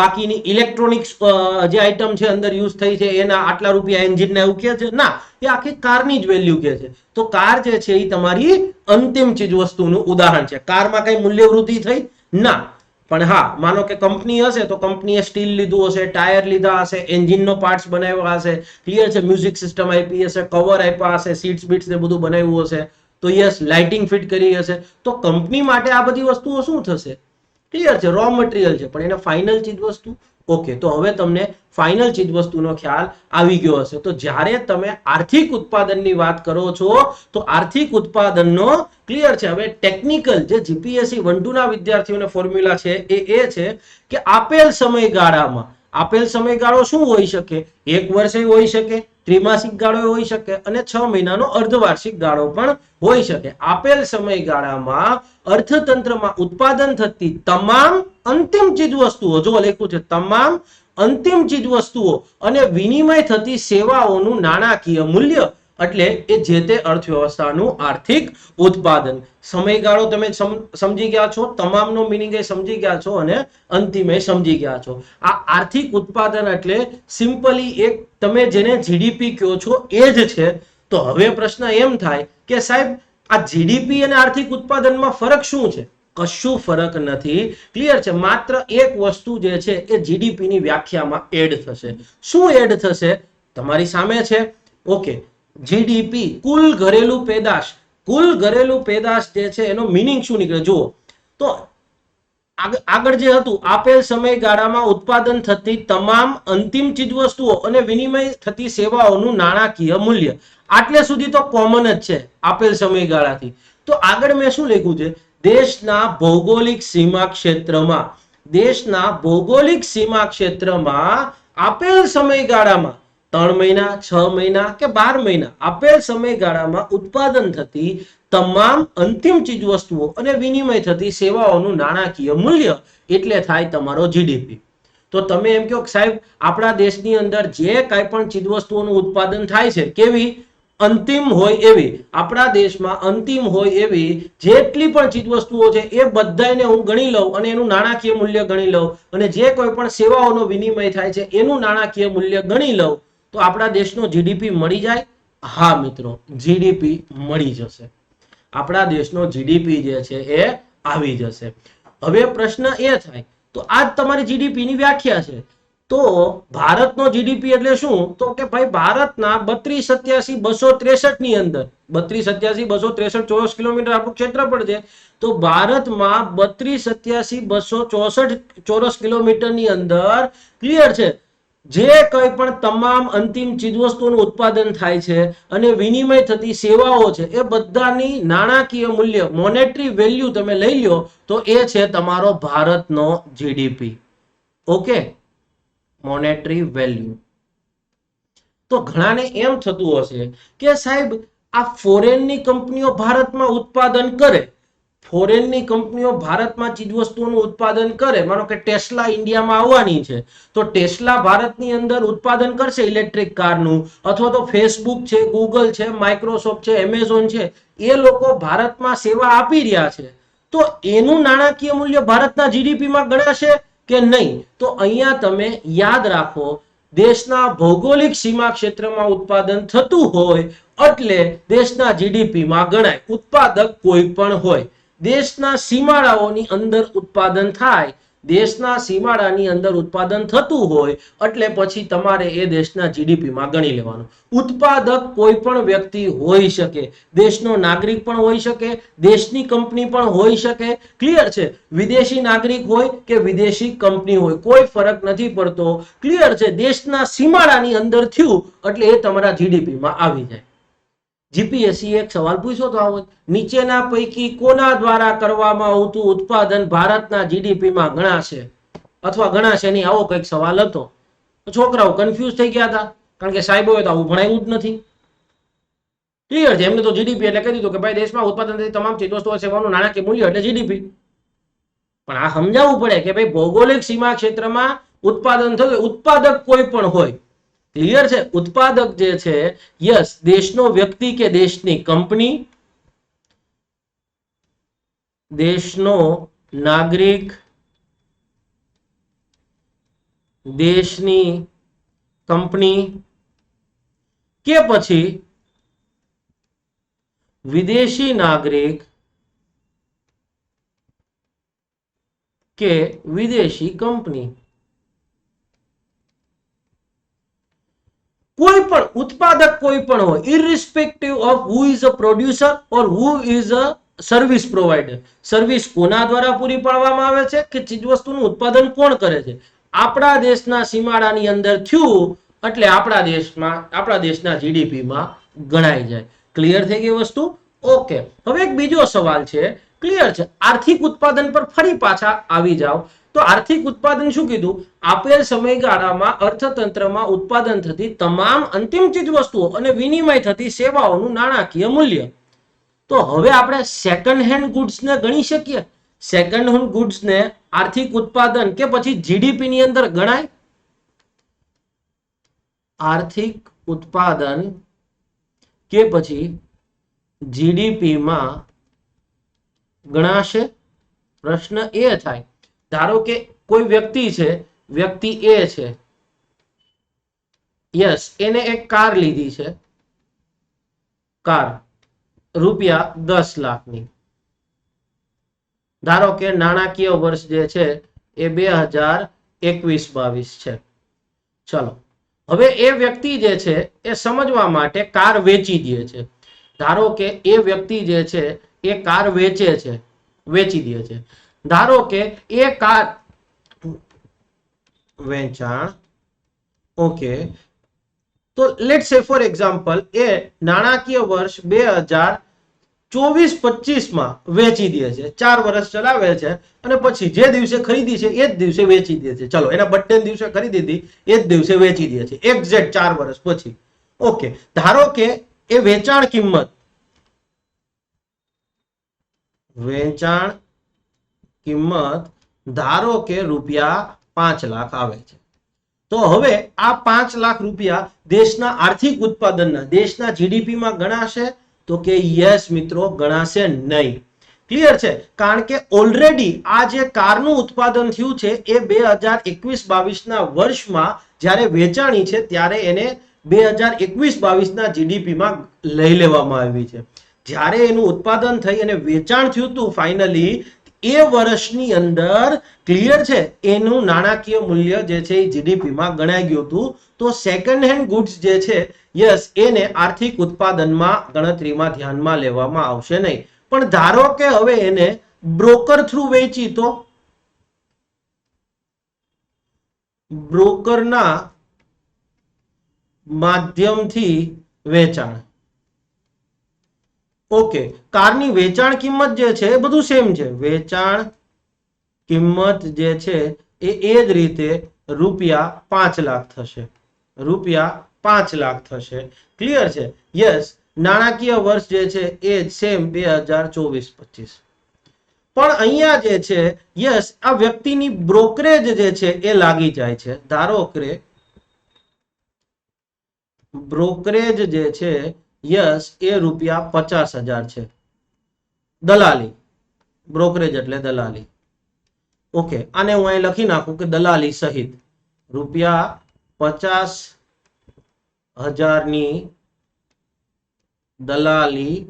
A: બાકીની ઇલેક્ટ્રોનિક્સ જે આઈટમ છે અંદર યુઝ થઈ છે એના, આટલા રૂપિયા એન્જિનના, એવું કહે છે. ના, એ આખી કારની જ વેલ્યુ કહે છે. તો કાર જે છે એ તમારી અંતિમ ચીજ વસ્તુનું ઉદાહરણ છે. કારમાં કઈ મૂલ્ય વૃદ્ધિ થઈ? ના. પણ હા, માનો કે કંપની હશે તો કંપનીએ સ્ટીલ લીધું હશે, ટાયર લીધા હશે, એન્જિનનો પાર્ટ્સ બનાવ્યા હશે, ક્લિયર છે, મ્યુઝિક સિસ્ટમ આપી હશે, કવર આપ્યા હશે, સીટ્સ બીટ્સ ને બધું બનાવ્યું હશે, તો યસ, લાઇટિંગ ફિટ કરી હશે. તો કંપની માટે આ બધી વસ્તુઓ શું થશે? ક્લિયર છે, રો મટીરિયલ છે, પણ એને ફાઇનલ ચીજ વસ્તુ. ઓકે, તો હવે તમને ફાઇનલ ચીજ વસ્તુનો ખ્યાલ આવી ગયો હશે. તો જ્યારે તમે આર્થિક ઉત્પાદનની વાત કરો છો તો આર્થિક ઉત્પાદનનો, ક્લિયર છે, હવે ટેકનિકલ જે જીપીએસસી 1-2 ના વિદ્યાર્થીઓને ફોર્મ્યુલા છે એ છે કે આપેલ સમયગાળામાં, આપેલ સમયગાળો શું હોઈ શકે? 1 વર્ષે હોઈ શકે, ત્રિમાસિક ગાળો હોઈ શકે અને 6 મહિનાનો અર્ધવાર્ષિક ગાળો પણ હોઈ શકે. આપેલ સમયગાળામાં અર્થતંત્રમાં ઉત્પાદન થતી તમામ અંતિમ ચીજ વસ્તુઓ, જો લખ્યું છે તમામ અંતિમ ચીજ વસ્તુઓ અને વિનિમય થતી સેવાઓનું નાણાકીય મૂલ્ય એટલે એ જે તે અર્થવ્યવસ્થાનું આર્થિક ઉત્પાદન. સમયગાળો તમે સમજી ગયા છો, તમામનો મિનિંગ એ સમજી ગયા છો અને અંતિમે સમજી ગયા છો. આ આર્થિક ઉત્પાદન એટલે સિમ્પલી એક તમે જેને જીડીપી કહો છો એ જ છે. તો હવે પ્રશ્ન એમ થાય કે સાહેબ આ જીડીપી અને આર્થિક ઉત્પાદનમાં ફરક શું છે? કશું ફરક નથી. ક્લિયર છે? માત્ર એક વસ્તુ જે છે એ જીડીપી ની વ્યાખ્યામાં એડ થશે. શું એડ થશે? તમારી સામે છે. ઓકે, જીડીપી કુલ ઘરેલું પેદાશ. કુલ ઘરેલું પેદાશ જે છે એનો મિનિંગ શું નીકળે જુઓ તો આગળ જે હતું આપેલ સમયગાળામાં ઉત્પાદન થતી તમામ અંતિમ ચીજવસ્તુઓ અને વિનિમય થતી સેવાઓનું નાણાકીય મૂલ્ય. આટલે સુધી તો કોમન જ છે આપેલ સમયગાળાથી. તો આગળ મેં શું લખ્યું છે? દેશના ભૌગોલિક સીમા ક્ષેત્રમાં, દેશના ભૌગોલિક સીમા ક્ષેત્રમાં આપેલ સમયગાળામાં 3 મહિના, 6 મહિના કે 12 મહિના આપેલ સમયગાળામાં ઉત્પાદન થતી તમામ અંતિમ ચીજવસ્તુઓ અને વિનિમય થતી સેવાઓનું નાણાકીય મૂલ્ય એટલે થાય તમારો જીડીપી. તો તમે એમ કહો સાહેબ આપણા દેશની અંદર જે કાંઈ પણ ચીજવસ્તુઓનું ઉત્પાદન થાય છે કેવી અંતિમ હોય એવી, આપણા દેશમાં અંતિમ હોય એવી જેટલી પણ ચીજવસ્તુઓ છે એ બધાને હું ગણી લઉં અને એનું નાણાકીય મૂલ્ય ગણી લઉં અને જે કોઈ પણ સેવાઓનો વિનિમય થાય છે એનું નાણાકીય મૂલ્ય ગણી લઉં તો આપણા દેશનો જીડીપી મળી જાય? હા મિત્રો, જીડીપી મળી જશે. આપણા દેશનો જીડીપી જે છે એ આવી જશે. હવે પ્રશ્ન એ થાય તો આ તમારી જીડીપી ની વ્યાખ્યા છે. તો ભારતનો જીડીપી એટલે શું? તો કે ભાઈ ભારતના 3287,263 ની અંદર 3287,263 ચોરસ કિલોમીટર આપણું ક્ષેત્રફળ છે. તો ભારતમાં 3287,264 ચોરસ કિલોમીટર ની અંદર ક્લિયર છે જે કંઈ પણ તમામ અંતિમ ચીજવસ્તુઓનું ઉત્પાદન થાય છે અને વિનિમય થતી સેવાઓ છે એ બધાની નાણાકીય મૂલ્ય મોનેટરી વેલ્યુ તમે લઈ લો તો એ છે તમારો ભારતનો જીડીપી. Okay, monetary value. તો ઘણાને એમ થતું હશે કે સાહેબ આ ફોરેનની કંપનીઓ ભારતમાં ઉત્પાદન કરે, ફોરેનની કંપનીઓ ભારતમાં ચીજવસ્તુઓનું ઉત્પાદન કરે, માનો કે ટેસ્લા ઇન્ડિયામાં આવવાની છે તો ટેસ્લા ભારતની અંદર ઉત્પાદન કરશે ઇલેક્ટ્રિક કારનું, અથવા તો ફેસબુક છે, ગૂગલ છે, માઇક્રોસોફ્ટ છે, એમેઝોન છે, એ લોકો ભારતમાં સેવા આપી રહ્યા છે તો એનું નાણાકીય મૂલ્ય ભારતના જીડીપીમાં ગણાશે કે નહીં? તો અહીંયા તમે યાદ રાખો દેશના ભૌગોલિક સીમા ક્ષેત્રમાં ઉત્પાદન થતું હોય એટલે દેશના જીડીપીમાં ગણાય. ઉત્પાદક કોઈ પણ હોય, દેશના સીમાડાઓની અંદર ઉત્પાદન થાય, દેશના સીમાડાની અંદર ઉત્પાદન થતું હોય એટલે પછી તમારે એ દેશના જીડીપીમાં ગણી લેવાનું. ઉત્પાદક કોઈ પણ વ્યક્તિ હોઈ શકે, દેશનો નાગરિક પણ હોઈ શકે, દેશની કંપની પણ હોઈ શકે. ક્લિયર છે? વિદેશી નાગરિક હોય કે વિદેશી કંપની હોય કોઈ ફરક નથી પડતો. ક્લિયર છે? દેશના સીમાડાની અંદર થયું એટલે એ તમારા જીડીપીમાં આવી જાય. જીપીએસસી એક સવાલ પૂછ્યો તો આવો, નીચેના પૈકી કોના દ્વારા કરવામાં આવતું ઉત્પાદન ભારતના જીડીપીમાં ગણાશે અથવા ગણાશે નહીં? આવો કંઈક સવાલ હતો. છોકરાઓ કન્ફ્યુઝ થઈ ગયા હતા કારણ કે સાહેબોએ તો આવું ભણાવ્યું જ નથી. ક્લિયર છે? એમને તો જીડીપી એટલે કહી દીધું કે ભાઈ દેશમાં ઉત્પાદન થતી તમામ ચીજવસ્તુઓ સેવાનું નાણાકીય મૂલ્ય એટલે જીડીપી. પણ આ સમજાવવું પડે કે ભાઈ ભૌગોલિક સીમા ક્ષેત્રમાં ઉત્પાદન થતું, ઉત્પાદક કોઈ પણ હોય. ક્લિયર છે? ઉત્પાદક જે છે યસ દેશનો વ્યક્તિ કે દેશની કંપની, દેશનો નાગરિક, દેશની કંપની કે પછી વિદેશી નાગરિક કે વિદેશી કંપની. કોઈ પણ ઉત્પાદક કોઈ પણ હોય, irrespective of who is a producer or who is a service provider. Service કોના દ્વારા પૂરી પાડવામાં આવે છે કે ચીજવસ્તુનું ઉત્પાદન કોણ કરે છે? આપણા દેશના સીમાડાની અંદર થયું એટલે આપણા દેશના જીડીપીમાં ગણાઈ જાય. ક્લિયર થઈ ગઈ વસ્તુ? ઓકે, હવે એક બીજો સવાલ છે. ક્લિયર છે? આર્થિક ઉત્પાદન પર ફરી પાછા આવી જાવ તો આર્થિક ઉત્પાદન શું કીધું? આપેલ સમયગાળામાં અર્થતંત્રમાં ઉત્પાદન થતી તમામ અંતિમ ચીજવસ્તુઓ અને વિનિમય થતી સેવાઓનું નાણાકીય મૂલ્ય. તો હવે આપણે સેકન્ડ હેન્ડ ગુડ્સ ને ગણી શકીએ? સેકન્ડ હેન્ડ ગુડ્સ ને આર્થિક ઉત્પાદન કે પછી જીડીપી ની અંદર ગણાય? આર્થિક ઉત્પાદન કે પછી જીડીપી માં ગણાશે? પ્રશ્ન એ થાય, ધારો કે કોઈ વ્યક્તિ છે, વ્યક્તિ એ છે, યસ, એને એક કાર લીધી છે, કાર રૂપિયા 10 લાખની. ધારો કે નાણાકીય વર્ષ જે છે એ 2021-22 છે. ચલો, હવે એ વ્યક્તિ જે છે એ સમજવા માટે કાર વેચી દે છે. ધારો કે એ વ્યક્તિ જે છે એ કાર વેચે છે, વેચી દે છે. ધારો કે એ કાર વેચાણ, ઓકે, તો લેટ્સ સે ફોર એક્ઝામ્પલ એ નાણાકીય વર્ષ 2024-25 માં વેચી દે છે, 4 વર્ષ ચલાવે છે અને પછી જે દિવસે ખરીદી છે એ જ દિવસે વેચી દે છે. ચલો, એના બર્થડે દિવસે ખરીદી હતી, એ જ દિવસે વેચી દે છે, એક્ઝેક્ટ 4 વર્ષ પછી. ઓકે, ધારો કે એ વેચાણ કિંમત ધારો કે રૂપિયા 5 લાખ આવે છે. તો હવે આ 5 લાખ રૂપિયા દેશના આર્થિક ઉત્પાદનના, દેશના જીડીપી માં ગણાશે? તો કે યસ મિત્રો, ગણાશે નહીં. ક્લિયર છે? કારણ કે ઓલરેડી આ જે કારનું ઉત્પાદન થયું છે એ 2021-22 ના વર્ષમાં જ્યારે વેચાણી છે ત્યારે એને 2021-22 ના જીડીપી માં લઈ લેવામાં આવી છે. જ્યારે એનું ઉત્પાદન થઈ અને વેચાણ થયું હતું ફાઇનલી, એ વર્ષની અંદર, ક્લિયર છે, એનું નાણાકીય મૂલ્ય જે છે એ જીડીપી માં ગણાઈ ગયું હતું. તો સેકન્ડ હેન્ડ ગુડ્સ જે છે, યસ, એને આર્થિક ઉત્પાદનમાં ગણતરીમાં ધ્યાનમાં લેવામાં આવશે નહીં. પણ ધારો કે હવે એને બ્રોકર થ્રુ વેચી, તો બ્રોકરના માધ્યમથી વેચાણ, ઓકે, કારની વેચાણ કિંમત જે છે એ બધું સેમ છે. વેચાણ કિંમત જે છે એ જ રીતે રૂપિયા 5 લાખ થશે, રૂપિયા 5 લાખ થશે. ક્લિયર છે? યસ, નાણાકીય વર્ષ જે છે એ સેમ 2024-25. પણ અહીંયા જે છે, યસ, આ વ્યક્તિની બ્રોકરેજ જે છે એ લાગી જાય છે. ધારો કે બ્રોકરેજ જે છે, યસ, એ રૂપિયા 50,000 છે. દલાલી, બ્રોકરેજ એટલે દલાલી. ઓકે, આને હું અહીં લખી નાખું કે દલાલી સહિત રૂપિયા 50,000 ની દલાલી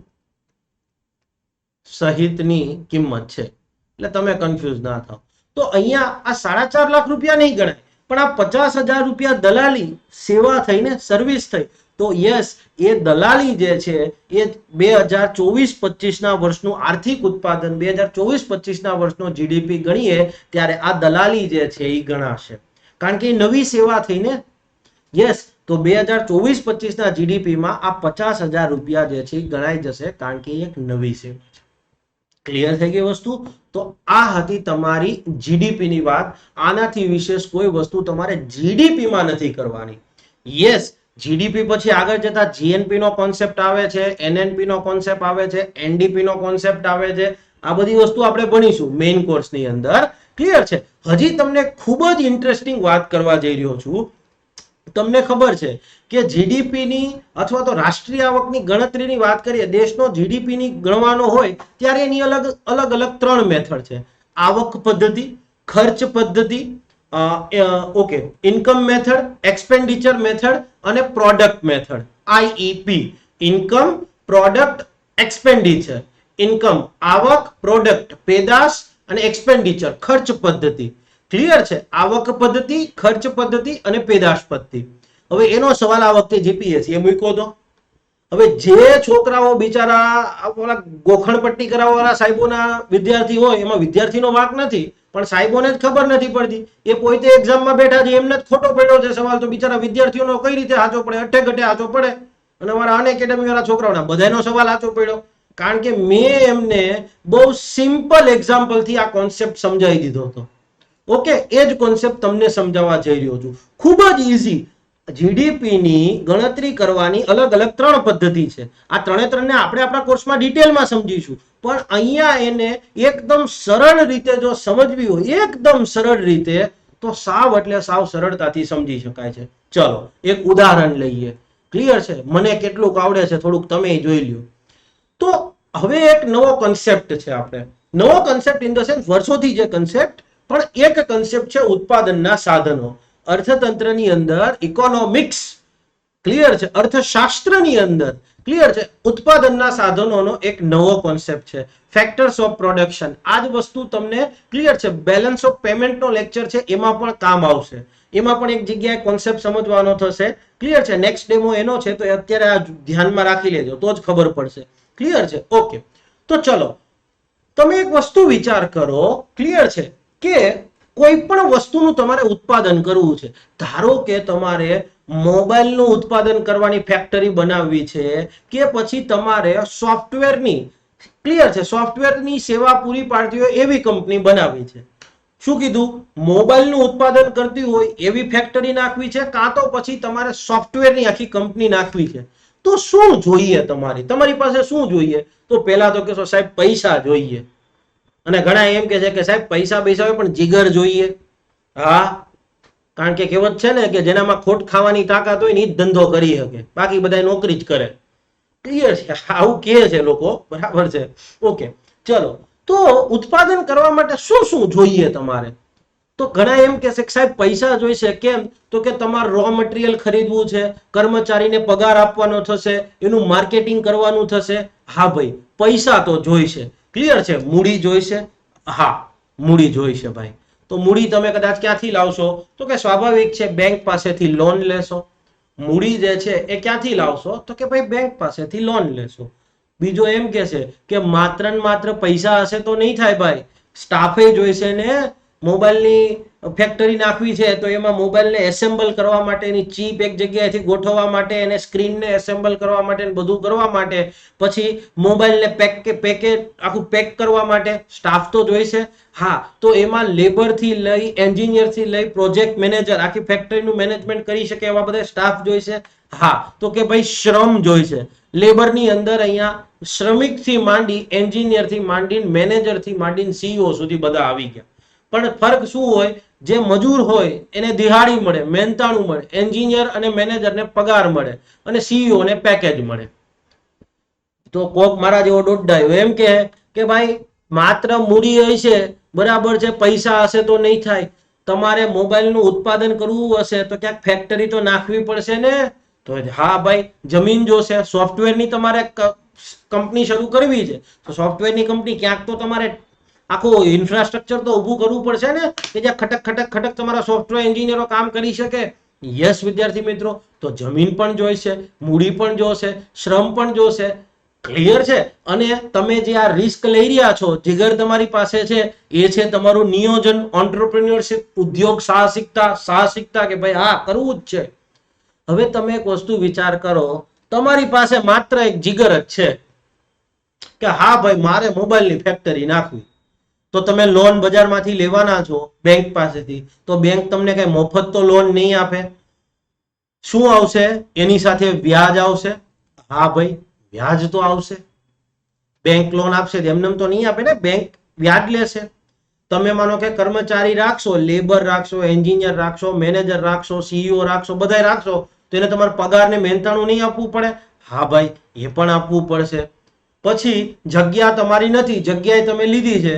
A: સહિતની કિંમત છે. એટલે તમે કન્ફ્યુઝ ના થાવ. તો અહીંયા આ 4.5 લાખ રૂપિયા નહીં ગણાય, પણ આ 50,000 રૂપિયા દલાલી સેવા થઈને, સર્વિસ થઈ. તો યસ, એ દલાલી જે છે એ 2024-25 ના વર્ષનું આર્થિક ઉત્પાદન, 2024-25 ના વર્ષનો જીડીપી ગણીએ ત્યારે આ દલાલી જે છે એ ગણાશે, કારણ કે નવી સેવા થઈને. યસ, તો 2024-25 ના જીડીપી માં આ 50,000 રૂપિયા જે છે એ ગણાઈ જશે, કારણ કે એક નવી સેવા છે. ક્લિયર થઈ ગઈ વસ્તુ? તો આ હતી તમારી જીડીપી ની વાત. આનાથી વિશેષ કોઈ વસ્તુ તમારે જીડીપી માં નથી કરવાની. યસ, જીડીપી પછી આગળ જતા જીએનપી નો કોન્સેપ્ટ આવે છે, એનએનપી નો કોન્સેપ્ટ આવે છે, એનડીપી નો કોન્સેપ્ટ આવે છે. આ બધી વસ્તુ આપણે ભણીશું મેઇન કોર્સ ની અંદર. ક્લિયર છે? હજી તમને ખૂબ જ ઇન્ટરેસ્ટિંગ વાત કરવા જઈ રહ્યો છું. તમને ખબર છે કે જીડીપી ની અથવા તો રાષ્ટ્રીય આવકની ગણતરીની વાત કરીએ, દેશનો જીડીપી ની ગણવાનો હોય ત્યારે એની અલગ અલગ 3 મેથડ છે. આવક પદ્ધતિ, ખર્ચ પદ્ધતિ, okay, income method, expenditure method અને product method, IEP. Income, product, expenditure. Income આવક, પ્રોડક્ટ પેદાશ અને એક્સપેન્ડિચર ખર્ચ પદ્ધતિ. ક્લિયર છે? આવક પદ્ધતિ, ખર્ચ પદ્ધતિ અને પેદાશ પદ્ધતિ. હવે એનો સવાલ આ વખતે જીપીએસસી એ મૂક્યો હતો. હવે જે છોકરાઓ બિચારા ગોખણપટ્ટી કરાવવાળા સાહેબોના વિદ્યાર્થી હોય, એમાં વિદ્યાર્થીનો વાંક નથી, પણ સાહેબોને જ ખબર નથી પડતી. એ પોતે એક્ઝામમાં બેઠા છે, એમને જ ખોટો પડ્યો છે સવાલ, તો બિચારા વિદ્યાર્થીઓનો કઈ રીતે સાચો પડે? અઠે ઘટે સાચો પડે. અને અમારા અનએકેડમી વાળા છોકરાઓના બધાનો સવાલ સાચો પડ્યો, કારણ કે મેં એમને બહુ સિમ્પલ એક્ઝામ્પલ થી આ કોન્સેપ્ટ સમજાવી દીધો હતો. ઓકે, એ જ કોન્સેપ્ટ તમને સમજાવવા જઈ રહ્યો છું. ખૂબ જ ઈઝી. જીડીપી ની ગણતરી કરવાની અલગ 3 પદ્ધતિ છે. આ 3 ને આપણે આપણા કોર્સમાં ડિટેલમાં સમજીશું, પણ અહીંયા એને એકદમ સરળ રીતે જો સમજવી હોય, એકદમ સરળ રીતે, તો સાવ એટલે સાવ સરળતાથી સમજી શકાય છે. ચલો એક ઉદાહરણ લઈએ. ક્લિયર છે? મને કેટલુંક આવડે છે થોડુંક તમે જોઈ લ્યો. તો હવે એક નવો કન્સેપ્ટ છે, આપણે નવો કન્સેપ્ટ ઇન ધ સેન્સ વર્ષોથી જે કન્સેપ્ટ, પણ એક કન્સેપ્ટ છે ઉત્પાદનના સાધનો. અર્થતંત્રની અંદર ઇકોનોમિક્સ, ક્લિયર છે, અર્થશાસ્ત્રની અંદર, ક્લિયર છે, ઉત્પાદનના સાધનોનો એક નવો કોન્સેપ્ટ છે, ફેક્ટર્સ ઓફ પ્રોડક્શન. આ જ વસ્તુ તમને ક્લિયર છે બેલેન્સ ઓફ પેમેન્ટનો લેક્ચર છે એમાં પણ કામ આવશે. એમાં પણ એક જગ્યાએ કોન્સેપ્ટ સમજવાનો થશે. ક્લિયર છે? નેક્સ્ટ ડેમો એનો છે, તો અત્યારે આ ધ્યાનમાં રાખી લેજો તો જ ખબર પડશે. ક્લિયર છે? ઓકે, તો ચલો તમે એક વસ્તુ વિચાર કરો. ક્લિયર છે કે કોઈ પણ વસ્તુનું તમારે ઉત્પાદન કરવું છે. ધારો કે તમારે મોબાઈલનું ઉત્પાદન કરવાની ફેક્ટરી બનાવવી છે, કે પછી તમારે સોફ્ટવેરની, ક્લિયર છે, સોફ્ટવેરની સેવા પૂરી પાડતી હોય એવી કંપની બનાવવી છે. શું કીધું? મોબાઈલનું ઉત્પાદન કરતી હોય એવી ફેક્ટરી નાખવી છે, કાં તો પછી તમારે સોફ્ટવેરની આખી કંપની નાખવી છે. તો શું જોઈએ તમારી પાસે શું જોઈએ? તો પહેલા તો કહેશો સાહેબ પૈસા જોઈએ. અને ઘણા એમ કે છે કે સાહેબ પૈસા હોય પણ જીગર જોઈએ. હા, કારણ કે કહેવત છે ને કે જેનામાં ખોટ ખાવાની તાકાત હોય ને એ જ ધંધો કરી શકે, બાકી બધા નોકરી જ કરે. ક્લિયર છે? આવું કહે છે લોકો, બરાબર છે? ઓકે, ચલો તો ઉત્પાદન કરવા માટે શું શું જોઈએ તમારે? તો ઘણા એમ કે છે કે સાહેબ પૈસા જોઈશે. કેમ? તો કે તમારે રો મટીરિયલ ખરીદવું છે, કર્મચારીને પગાર આપવાનો થશે, એનું માર્કેટિંગ કરવાનું થશે. હા ભાઈ, પૈસા તો જોઈશે. ક્લિયર છે? મૂડી જોઈશે. હા, મૂડી જોઈશે ભાઈ. તો મૂડી તમે કદાચ ક્યાંથી લાવશો? તો કે સ્વાભાવિક છે બેંક પાસેથી લોન લેશો. મૂડી જે છે એ ક્યાંથી લાવશો? તો કે ભાઈ બેંક પાસેથી લોન લેશો. બીજો એમ કે છે કે માત્ર ને માત્ર પૈસા હશે તો નહીં થાય ભાઈ, સ્ટાફે જોઈશે ને. મોબાઈલની ફેક્ટરી નાખવી છે તો એમાં મોબાઈલને એસેમ્બલ કરવા માટેની ચીપ એક જગ્યાએથી ગોઠવવા માટે, એને સ્ક્રીનને એસેમ્બલ કરવા માટે, બધું કરવા માટે, પછી મોબાઈલને પેકેટ આખું પેક કરવા માટે સ્ટાફ તો જોઈશે. હા, તો એમાં લેબરથી લઈ, એન્જિનિયરથી લઈ, પ્રોજેક્ટ મેનેજર, આખી ફેક્ટરીનું મેનેજમેન્ટ કરી શકે એવા બધા સ્ટાફ જોઈશે. હા, તો કે ભાઈ શ્રમ જોઈશે. લેબરની અંદર અહીંયા શ્રમિકથી માંડી, એન્જિનિયરથી માંડીને, મેનેજરથી માંડીને સીઈઓ સુધી બધા આવી ગયા. પણ ફરક શું હોય? જે મજૂર હોય એને દિહાડી મળે, મહેનતાણું મળે, એન્જિનિયર અને મેનેજરને પગાર મળે, અને સીઈઓ ને પેકેજ મળે. તો કોક મારા જેવો દોડ્ડાયો એમ કે ભાઈ માત્ર મૂડી હશે, બરાબર છે, પૈસા હશે તો નહીં થાય. તમારે મોબાઈલનું ઉત્પાદન કરવું હશે તો ક્યાંક ફેક્ટરી તો નાખવી પડશે ને. તો હા ભાઈ, જમીન જોશે. સોફ્ટવેરની તમારે કંપની શરૂ કરવી છે તો સોફ્ટવેરની કંપની ક્યાંક તો તમારે આખું ઇન્ફ્રાસ્ટ્રક્ચર તો ઊભું કરવું પડશે ને, કે જ્યાં ખટક ખટક ખટક તમારા સોફ્ટવેર એન્જિનિયરો કામ કરી શકે. યસ વિદ્યાર્થી મિત્રો, તો જમીન પણ જોઈશે, મૂડી પણ જોશે, શ્રમ પણ જોશે. ક્લિયર છે? અને તમે જે આ રિસ્ક લઈ રહ્યા છો, જીગર તમારી પાસે છે, એ છે તમારું નિયોજન, ઓન્ટરપ્રિન્યોરશિપ, ઉદ્યોગ સાહસિકતા કે ભાઈ હા કરવું જ છે. હવે તમે એક વસ્તુ વિચાર કરો, તમારી પાસે માત્ર એક જીગર જ છે કે હા ભાઈ મારે મોબાઈલની ફેક્ટરી નાખવી. તો તમે લોન બજારમાંથી લેવાના છો બેંક પાસેથી, તો બેંક તમને કઈ મફત તો લોન નહીં આપે. શું આવશે? એની સાથે વ્યાજ આવશે. હા ભાઈ, વ્યાજ તો આવશે. બેંક લોન આપશે એમને તો નહીં આપે ને, બેંક વ્યાજ લેશે. તમે માનો કે કર્મચારી રાખશો, લેબર રાખશો, એન્જિનિયર રાખશો, મેનેજર રાખશો, સીઈઓ રાખશો, બધા રાખશો, તો એને તમારે પગાર ને મહેનતાણું નહીં આપવું પડે? હા ભાઈ, એ પણ આપવું પડશે. પછી જગ્યા તમારી નથી, જગ્યાએ તમે લીધી છે,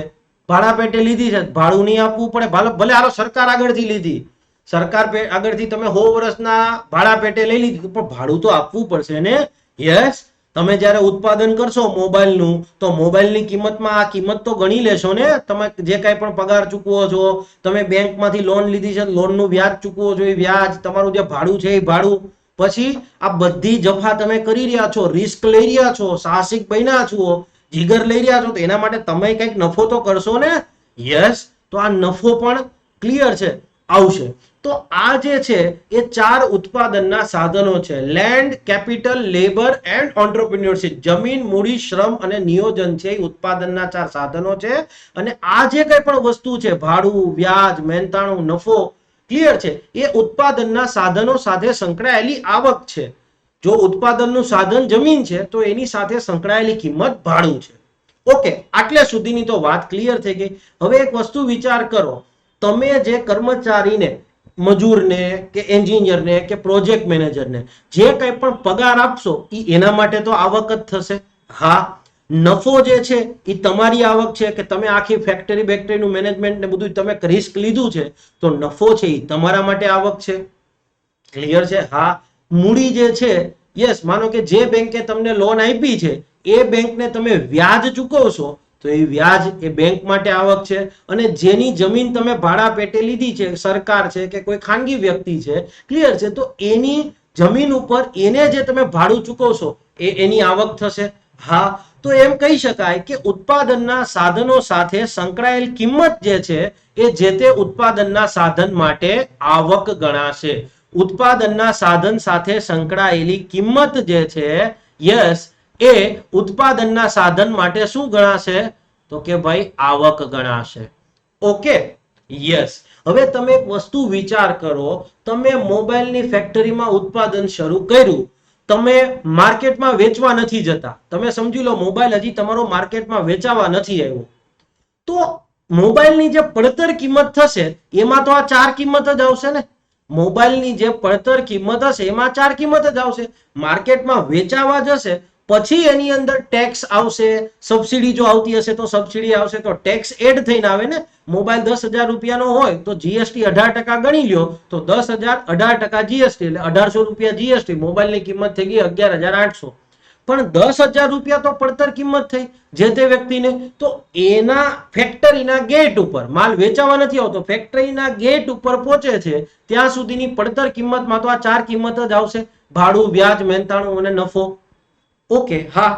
A: ભાડા પેટે લીધી છે, ભાડું નહીં આપવું પડે? ભલે હાલો સરકાર આગળથી લીધી, સરકાર આગળથી તમે 100 વર્ષના ભાડા પેટે લઈ લીધી, પણ ભાડું તો આપવું પડશે ને. યસ, તમે જ્યારે ઉત્પાદન કરશો મોબાઈલનું, તો મોબાઈલની કિંમતમાં આ કિંમત તો ગણી લેશો ને. તમે જે કાંઈ પણ પગાર ચૂકવો છો, તમે બેંકમાંથી લોન લીધી છે, લોનનું વ્યાજ ચૂકવો છો, એ વ્યાજ, તમારું જે ભાડું છે એ ભાડું. પછી આ બધી જફા તમે કરી રહ્યા છો, રિસ્ક લઈ રહ્યા છો, સાહસિક બન્યા છો, જીગર લઈ રહ્યા છો, તો એના માટે તમે કંઈક નફો તો કરશો ને. યસ, તો આ નફો પણ ક્લિયર છે આવશે. તો આ જે છે એ 4 ઉત્પાદનના સાધનો છે: land, capital, labour and entrepreneurship. જમીન, મૂડી, શ્રમ અને નિયોજન છે એ ઉત્પાદનના 4 સાધનો છે. અને આ જે કંઈ પણ વસ્તુ છે, ભાડું, વ્યાજ, મહેનતાણું, નફો, ક્લિયર છે, એ ઉત્પાદનના સાધનો સાથે સંકળાયેલી આવક છે. જો ઉત્પાદનનું સાધન જમીન છે તો એની સાથે સંકળાયેલી કિંમત ભાડું છે. ઓકે, આટલે સુધીની તો વાત ક્લિયર થઈ ગઈ. હવે એક વસ્તુ વિચાર કરો, તમે જે કર્મચારીને મજૂરને કે એન્જિનિયરને કે પ્રોજેક્ટ મેનેજરને જે કંઈ પણ પગાર આપશો એ એના માટે તો આવક જ થશે. હા, નફો જે છે એ તમારી આવક છે કે તમે આખી ફેક્ટરી બેક્ટરીનું મેનેજમેન્ટ ને બધું તમે રિસ્ક લીધું છે, તો નફો છે એ તમારા માટે આવક છે. ક્લિયર છે? હા, મૂડી જે છે, યસ, માનો કે જે બેંકે તમને લોન આપી છે એ બેંકને તમે વ્યાજ ચૂકવશો તો એ વ્યાજ એ બેંક માટે આવક છે. અને જેની જમીન તમે ભાડા પેટે લીધી છે, સરકાર છે કે કોઈ ખાનગી વ્યક્તિ છે, ક્લિયર છે, તો એની જમીન ઉપર એને જે તમે ભાડું ચૂકવશો એ એની આવક થશે. હા, તો એમ કહી શકાય કે ઉત્પાદનના સાધનો સાથે સંકળાયેલ કિંમત જે છે એ જે તે ઉત્પાદનના સાધન માટે આવક ગણાશે. ઉત્પાદનના સાધન સાથે સંકળાયેલી કિંમત જે છે, યસ, એ ઉત્પાદનના સાધન માટે શું ગણાશે? તો કે ભાઈ આવક ગણાશે. Okay, yes. હવે તમે એક વસ્તુ વિચાર કરો, તમે મોબાઈલની ફેક્ટરીમાં ઉત્પાદન શરૂ કર્યું, તમે માર્કેટમાં વેચવા નથી જતા, તમે સમજી લો મોબાઈલ હજી તમારો માર્કેટમાં વેચાવા નથી આવ્યો, તો મોબાઈલની જે પડતર કિંમત થશે એમાં તો આ ચાર કિંમત જ આવશે ને. મોબાઈલની જે પડતર કિંમત હશે એમાં ચાર કિંમત જ આવશે. માર્કેટમાં વેચાવા જશે પછી એની અંદર ટેક્સ આવશે, સબસિડી જો આવતી હશે તો સબસિડી આવશે, તો ટેક્સ એડ થઈને આવે ને. મોબાઈલ 10,000 રૂપિયાનો હોય તો જીએસટી 18% ગણી લ્યો, તો 10,000 18% જીએસટી એટલે 1,800 રૂપિયા જીએસટી, મોબાઈલની કિંમત થઈ ગઈ 11,800. પણ 10,000 રૂપિયા તો પડતર કિંમત થઈ જે તે વ્યક્તિને, તો એના ફેક્ટરીના ગેટ ઉપર માલ વેચાવા નથી આવતો, ફેક્ટરીના ગેટ ઉપર પહોંચે છે ત્યાં સુધીની પડતર કિંમતમાં તો આ ચાર કિંમત જ આવશે: ભાડું, વ્યાજ, મહેનતાણું અને નફો. ઓકે, હા,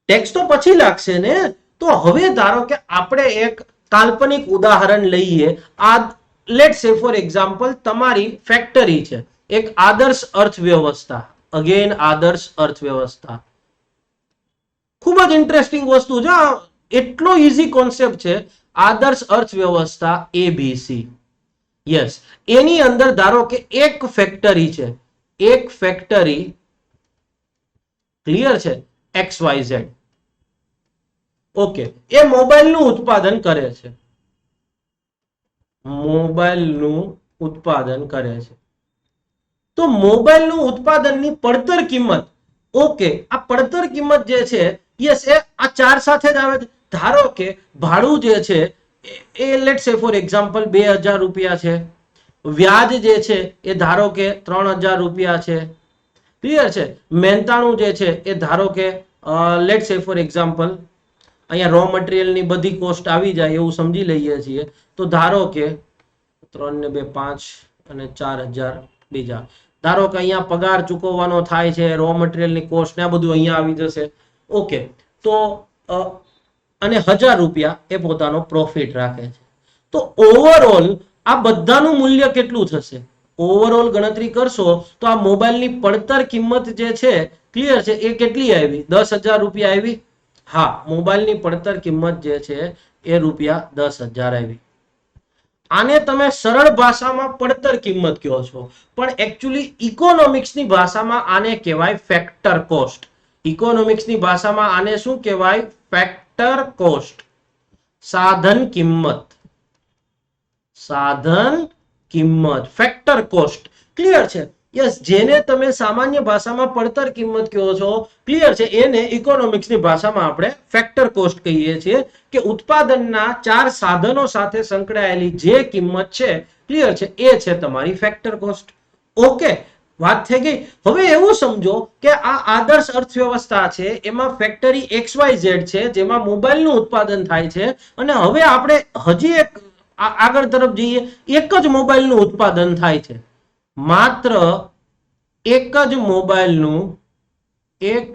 A: ટેક્સ તો પછી લાગશે ને. તો હવે ધારો કે આપણે એક કાલ્પનિક ઉદાહરણ લઈએ. આ લેટ્સ સે ફોર એક્ઝામ્પલ તમારી ફેક્ટરી છે, એક આદર્શ અર્થવ્યવસ્થા. અગેન આદર્શ અર્થવ્યવસ્થા ખૂબ જ ઇન્ટરેસ્ટિંગ વસ્તુ છે, એટલો ઈઝી કોન્સેપ્ટ છે. આદર્શ અર્થવ્યવસ્થા એબીસી, યસ, એની અંદર ધારો કે એક ફેક્ટરી છે, એક ફેક્ટરી, ક્લિયર છે, XYZ. ઓકે, એ મોબાઈલનું ઉત્પાદન કરે છે, મોબાઈલનું ઉત્પાદન કરે છે. તો મોબાઈલનું ઉત્પાદનની પડતર કિંમત, ઓકે, આ પડતર કિંમત જે છે, યસ, એ આ ચાર સાથે જ આવે છે. ધારો કે ભાડું જે છે એ લેટ્સ સે ફોર એક્ઝામ્પલ 2,000 રૂપિયા છે, વ્યાજ જે છે એ ધારો કે 3,000 રૂપિયા છે, ક્લિયર છે. મહેનતાણું જે છે એ ધારો કે લેટ્સ સે ફોર એક્ઝામ્પલ અહીંયા રો મટીરિયલની બધી કોસ્ટ આવી જાય એવું સમજી લઈએ છીએ, તો ધારો કે 3 ને 2 5 અને 4,000 બીજા, ધારો કે અહીંયા પગાર ચૂકવવાનો થાય છે, રો મટીરિયલની કોસ્ટ ને બધું અહીંયા આવી જશે. ઓકે, તો અને 1,000 રૂપિયા એ પોતાનો પ્રોફિટ રાખે છે. તો ઓવરઓલ આ બધાનું મૂલ્ય કેટલું થશે? ઓવરઓલ ગણતરી કરશો તો આ મોબાઈલની પડતર કિંમત જે છે, ક્લિયર છે, એ કેટલી આવી? 10,000 રૂપિયા આવી. હા, મોબાઈલની પડતર કિંમત જે છે એ રૂપિયા 10,000 આવી. આને તમે સરળ ભાષામાં પડતર કિંમત કહો છો, પણ એકચ્યુઅલી ઇકોનોમિક્સની ભાષામાં આને કહેવાય ફેક્ટર કોસ્ટ. ઇકોનોમિક્સની ભાષામાં આને શું કહેવાય? ફેક્ટર કોસ્ટ, સાધન કિંમત, સાધન કિંમત, ફેક્ટર કોસ્ટ. ક્લિયર છે? યસ, જેને તમે સામાન્ય ભાષામાં પડતર કિંમત કહો છો, ક્લિયર છે, એને ઇકોનોમિક્સની ભાષામાં આપણે ફેક્ટર કોસ્ટ કહીએ છીએ, કે ઉત્પાદનના ચાર સાધનો સાથે સંકળાયેલી જે કિંમત છે, ક્લિયર છે, એ છે તમારી ફેક્ટર કોસ્ટ. ઓકે, વાત થઈ ગઈ. હવે એવું સમજો કે આ આદર્શ અર્થવ્યવસ્થા છે, એમાં ફેક્ટરી XYZ છે જેમાં મોબાઈલનું ઉત્પાદન થાય છે, અને હવે આપણે હજી એક આગળ તરફ જઈએ, એક જ મોબાઈલનું ઉત્પાદન થાય છે, માત્ર એક જ મોબાઈલનું, એક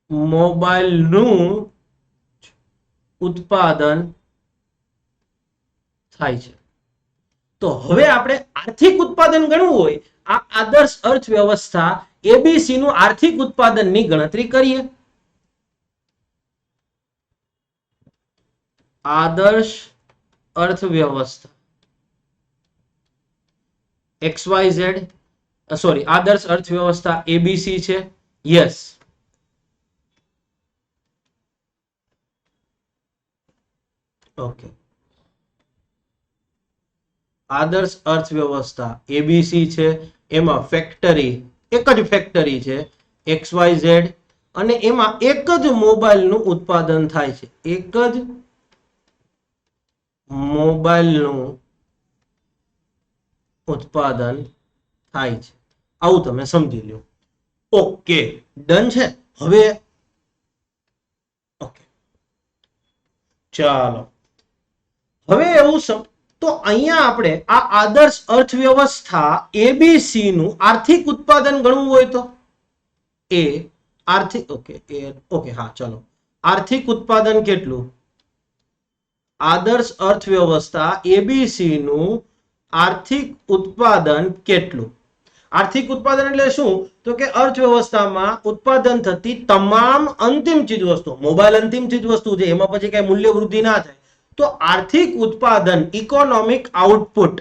A: મોબાઈલનું ઉત્પાદન થાય છે. તો હવે આપણે આર્થિક ઉત્પાદન ગણવું હોય, આ આદર્શ અર્થવ્યવસ્થા એબીસી નું આર્થિક ઉત્પાદનની ગણતરી કરીએ. આદર્શ અર્થવ્યવસ્થા XYZ, સોરી, આદર્શ અર્થવ્યવસ્થા એબીસી છે, યસ. ઓકે, આદર્શ અર્થવ્યવસ્થા એબીસી છે, એમાં ફેક્ટરી એક જ ફેક્ટરી છે XYZ, અને એમાં એક જ મોબાઈલનું ઉત્પાદન થાય છે, એક જ મોબાઈલનું ઉત્પાદન થાય છે. આવું તમે સમજી લો. ઓકે, ડન છે. હવે ઓકે, ચાલો હવે એવું તો અહીંયા આપણે આ આદર્શ અર્થવ્યવસ્થા એબીસી નું આર્થિક ઉત્પાદન ગણવું હોય તો એ આર્થિક ઓકે હા ચલો, આર્થિક ઉત્પાદન કેટલું? આદર્શ અર્થવ્યવસ્થા એબીસી નું આર્થિક ઉત્પાદન કેટલું? આર્થિક ઉત્પાદન એટલે શું? તો કે અર્થવ્યવસ્થામાં ઉત્પાદન થતી તમામ અંતિમ ચીજ વસ્તુ, મોબાઈલ અંતિમ ચીજ વસ્તુ છે, એમાં પછી કઈ મૂલ્ય વૃદ્ધિ ના થાય, તો આર્થિક ઉત્પાદન ઇકોનોમિક આઉટપુટ,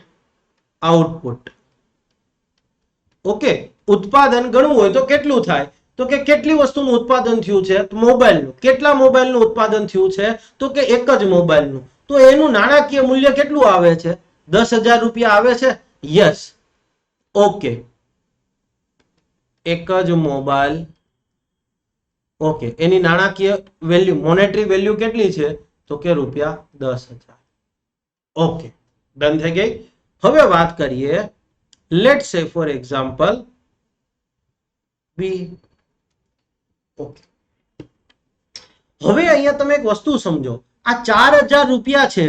A: ઓકે, ઉત્પાદન ગણવું હોય તો કેટલું થાય? તો કે કેટલી વસ્તુનું ઉત્પાદન થયું છે? મોબાઈલનું. કેટલા મોબાઈલનું ઉત્પાદન થયું છે? તો કે એક જ મોબાઈલનું. તો એનું નાણાકીય મૂલ્ય કેટલું આવે છે? 10,000 રૂપિયા આવે છે. યસ, ઓકે, એક જ મોબાઈલ, ઓકે, એની નાણાકીય વેલ્યુ, મોનેટરી વેલ્યુ કેટલી છે? તો કે રૂપિયા 10,000. ઓકે, ડન થઈ ગઈ. હવે વાત કરીએ, લેટ સે ફોર એક્ઝામ્પલ બી. ઓકે, હવે અહીંયા તમે એક વસ્તુ સમજો, આ 4,000 રૂપિયા છે,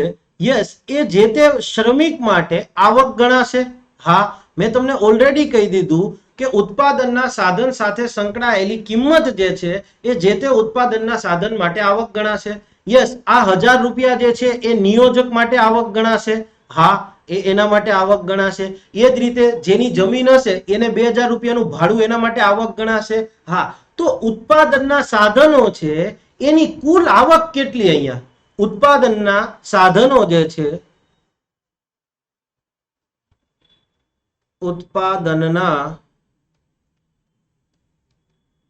A: યસ, એ જે તે શ્રમિક માટે આવક ગણાશે. હા, મેં તમને ઓલરેડી કહી દીધું કે ઉત્પાદનના સાધન સાથે સંકળાયેલી કિંમત જે છે એ જે તે ઉત્પાદનના સાધન માટે આવક ગણાશે. યસ, આ 1,000 રૂપિયા જે છે એ નિયોજક માટે આવક ગણાશે. હા, એના માટે આવક ગણાશે. એ જ રીતે જેની જમીન હશે એને 2,000 રૂપિયાનું ભાડું એના માટે આવક ગણાશે. હા, તો ઉત્પાદનના સાધનો છે એની કુલ આવક કેટલી? અહીંયા ઉત્પાદનના સાધનો જે છે, ઉત્પાદનના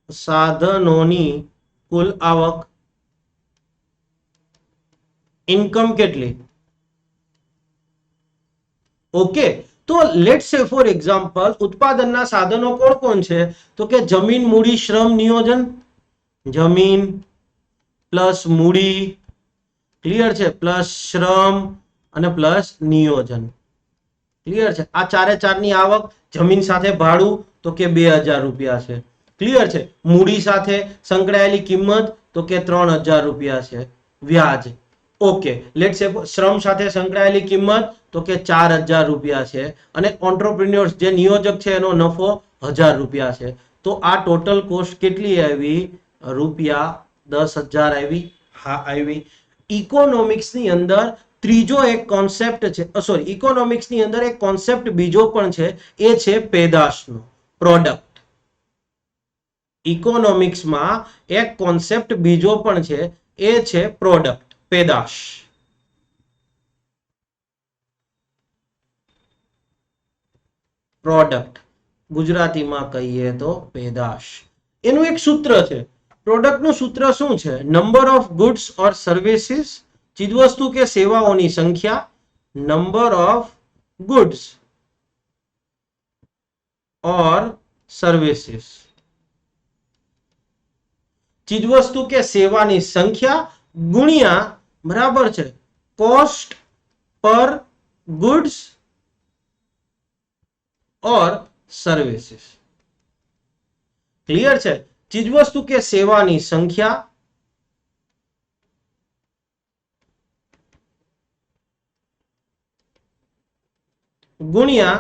A: સાધનોની કુલ આવક, ઇન્કમ કેટલી? ઓકે, તો લેટ સે ફોર એક્ઝામ્પલ ઉત્પાદનના સાધનો કોણ કોણ છે? તો કે જમીન, મૂડી, શ્રમ, નિયોજન. જમીન પ્લસ મૂડી, ક્લિયર છે, પ્લસ શ્રમ અને પ્લસ નિયોજન. ક્લિયર છે? આ ચારે ચારની આવક. જમીન સાથે ભાડું તો કે 2,000 રૂપિયા છે. ક્લિયર છે? મૂડી સાથે સંકળાયેલી કિંમત તો કે 3,000 રૂપિયા છે. વ્યાજ, ઓકે. લેટ સે શ્રમ સાથે સંકળાયેલી કિંમત તો કે 4,000 રૂપિયા છે. અને ઓન્ટરપ્રિન્યોર્સ જે નિયોજક છે એનો નફો 1,000 રૂપિયા છે. તો આ ટોટલ કોસ્ટ કેટલી આવી? રૂપિયા 10,000 આવી. હા, આવી. ઇકોનોમિક્સની અંદર ત્રીજો એક કોન્સેપ્ટ છે, સોરી, ઇકોનોમિક્સની અંદર એક કોન્સેપ્ટ બીજો પણ છે, એ છે પેદાશનો, પ્રોડક્ટ. ઇકોનોમિક્સમાં એક કોન્સેપ્ટ બીજો પણ છે, એ છે પ્રોડક્ટ, પેદાશ. પ્રોડક્ટ ગુજરાતીમાં કહીએ તો પેદાશ. એનું એક સૂત્ર છે. પ્રોડક્ટનું સૂત્ર શું છે? Number of goods or services, ચીજવસ્તુ કે સેવાઓની સંખ્યા, number of goods or services, ચીજવસ્તુ કે સેવાની સંખ્યા ગુણ્યા બરાબર છે કોસ્ટ પર ગુડ્સ ઓર સર્વિસીસ. ક્લિયર છે? ચીજવસ્તુ કે સેવાની સંખ્યા ગુણ્યા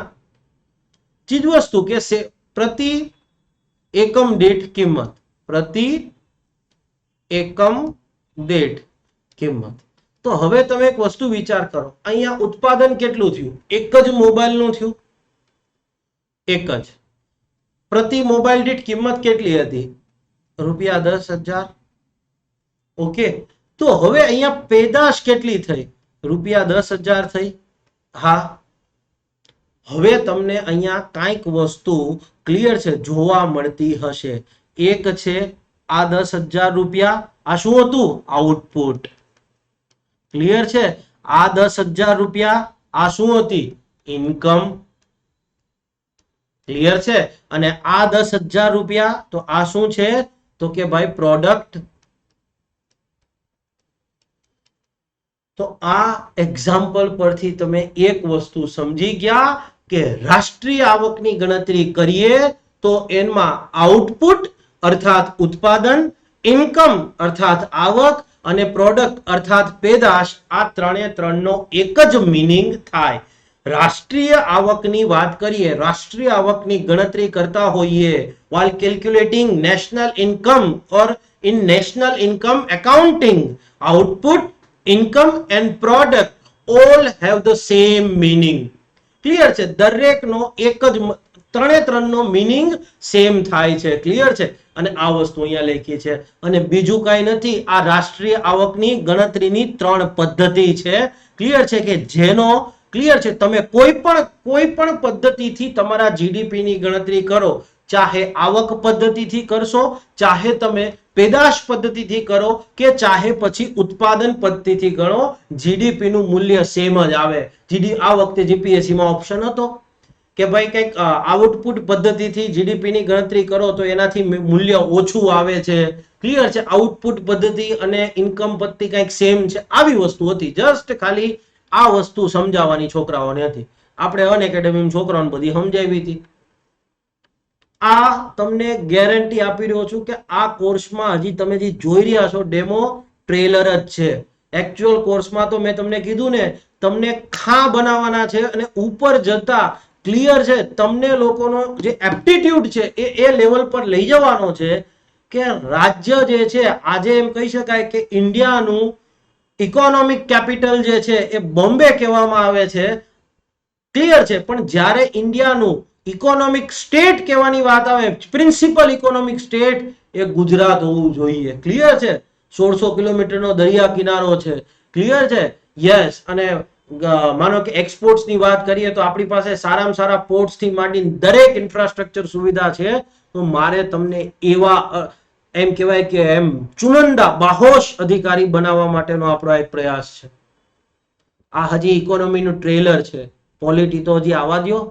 A: ચીજવસ્તુ કે પ્રતિ એકમ દીઠ કિંમત, પ્રતિ એકમ દીઠ કિંમત. તો હવે તમે એક વસ્તુ વિચાર કરો, અહીંયા ઉત્પાદન કેટલું થયું? એક જ મોબાઈલનું થયું, એક જ. પ્રતિ મોબાઈલ દીઠ કિંમત કેટલી હતી? રૂપિયા 10,000. ઓકે, તો હવે અહીંયા પેદાશ કેટલી થઈ? રૂપિયા 10,000 થઈ. હા, હવે તમને અહીંયા કાંઈક વસ્તુ ક્લિયર છે જોવા મળતી હશે. એક છે આ 10,000 રૂપિયા, આ શું હતું? આઉટપુટ. ક્લિયર છે? આ 10,000 રૂપિયા, આ શું હતી? ઇન્કમ. ક્લિયર છે? અને આ 10,000 રૂપિયા તો આ શું છે? તો કે ભાઈ પ્રોડક્ટ. તો આ એક્ઝામ્પલ પરથી તમે એક વસ્તુ સમજી ગયા કે રાષ્ટ્રીય આવકની ગણતરી કરીએ તો એમાં આઉટપુટ અર્થાત ઉત્પાદન, ઇન્કમ અર્થાત આવક અને પ્રોડક્ટ અર્થાત પેદાશ, આ ત્રણે ત્રણનો એક જ મીનિંગ થાય. રાષ્ટ્રીય આવકની વાત કરીએ, રાષ્ટ્રીય આવકની ગણતરી કરતા હોઈએ while calculating national income or in national income accounting, output, income and product all have the same meaning. Clear છે? દરેકનો એક જ ત્રણનો મીનિંગ સેમ થાય છે. ક્લિયર છે? અને આ વસ્તુ અહીંયા લખી છે. અને બીજું કઈ નથી, આ રાષ્ટ્રીય આવકની ગણતરીની 3 પદ્ધતિ છે. ક્લિયર છે? કે જેનો ક્લિયર છે તમે કોઈ પણ પદ્ધતિથી તમારા જીડીપી ની ગણતરી કરો, ચાહે આવક પદ્ધતિથી કરશો, ચાહે તમે પેદાશ પદ્ધતિથી કરો કે ચાહે પછી ઉત્પાદન પદ્ધતિથી ગણો, જીડીપી નું મૂલ્ય સેમ જ આવે. આ વખતે જીપીએસસી માં ઓપ્શન હતો કે ભાઈ કંઈક આઉટપુટ પદ્ધતિથી જીડીપી ની ગણતરી કરો તો એનાથી મૂલ્ય ઓછું આવે છે. ક્લિયર છે? આઉટપુટ પદ્ધતિ અને ઇન્કમ પદ્ધતિ કંઈક સેમ છે, આવી વસ્તુ હતી. જસ્ટ ખાલી આ વસ્તુ સમજાવવાની છોકરાઓને હતી. આપણે અનએકેડમી છોકરાઓને બધી સમજાવી હતી. આ તમને ગેરંટી આપી રહ્યો છું કે આ કોર્સમાં હજી તમે જે જોઈ રહ્યા છો ડેમો ટ્રેલર જ છે. એકચ્યુઅલ કોર્સમાં તો મેં તમને કીધું ને, તમને ખા બનાવવાના છે અને ઉપર જતા ક્લિયર છે તમને લોકોનો જે એપ્ટિટ્યુડ છે એ લેવલ પર લઈ જવાનો છે કે રાજ્ય જે છે, આજે એમ કહી શકાય કે ઇન્ડિયાનું ઇકોનોમિક કેપિટલ જે છે એ બોમ્બે કહેવામાં આવે છે. ક્લિયર છે? પણ જ્યારે ઇન્ડિયાનું ઇકોનોમિક સ્ટેટ કહેવાની વાત આવે, પ્રિન્સિપલ ઇકોનોમિક સ્ટેટ, એ ગુજરાત હોવું જોઈએ. ક્લિયર છે? 1600 કિલોમીટરનો દરિયા કિનારો છે. ક્લિયર છે? યસ. અને માનો કે એક્સપોર્ટ્સ ની વાત કરીએ તો આપણી પાસે સારામાં સારા પોર્ટ્સ થી માંડીને દરેક ઇન્ફ્રાસ્ટ્રક્ચર સુવિધા છે. તો મારે તમને એવા એમ કહેવાય કે એમ ચુનંદા બાહોશ અધિકારી બનાવવા માટેનો આપણો એક પ્રયાસ છે. આ હજી ઇકોનોમીનું ટ્રેલર છે, પોલિટી તો હજી આવવા દો.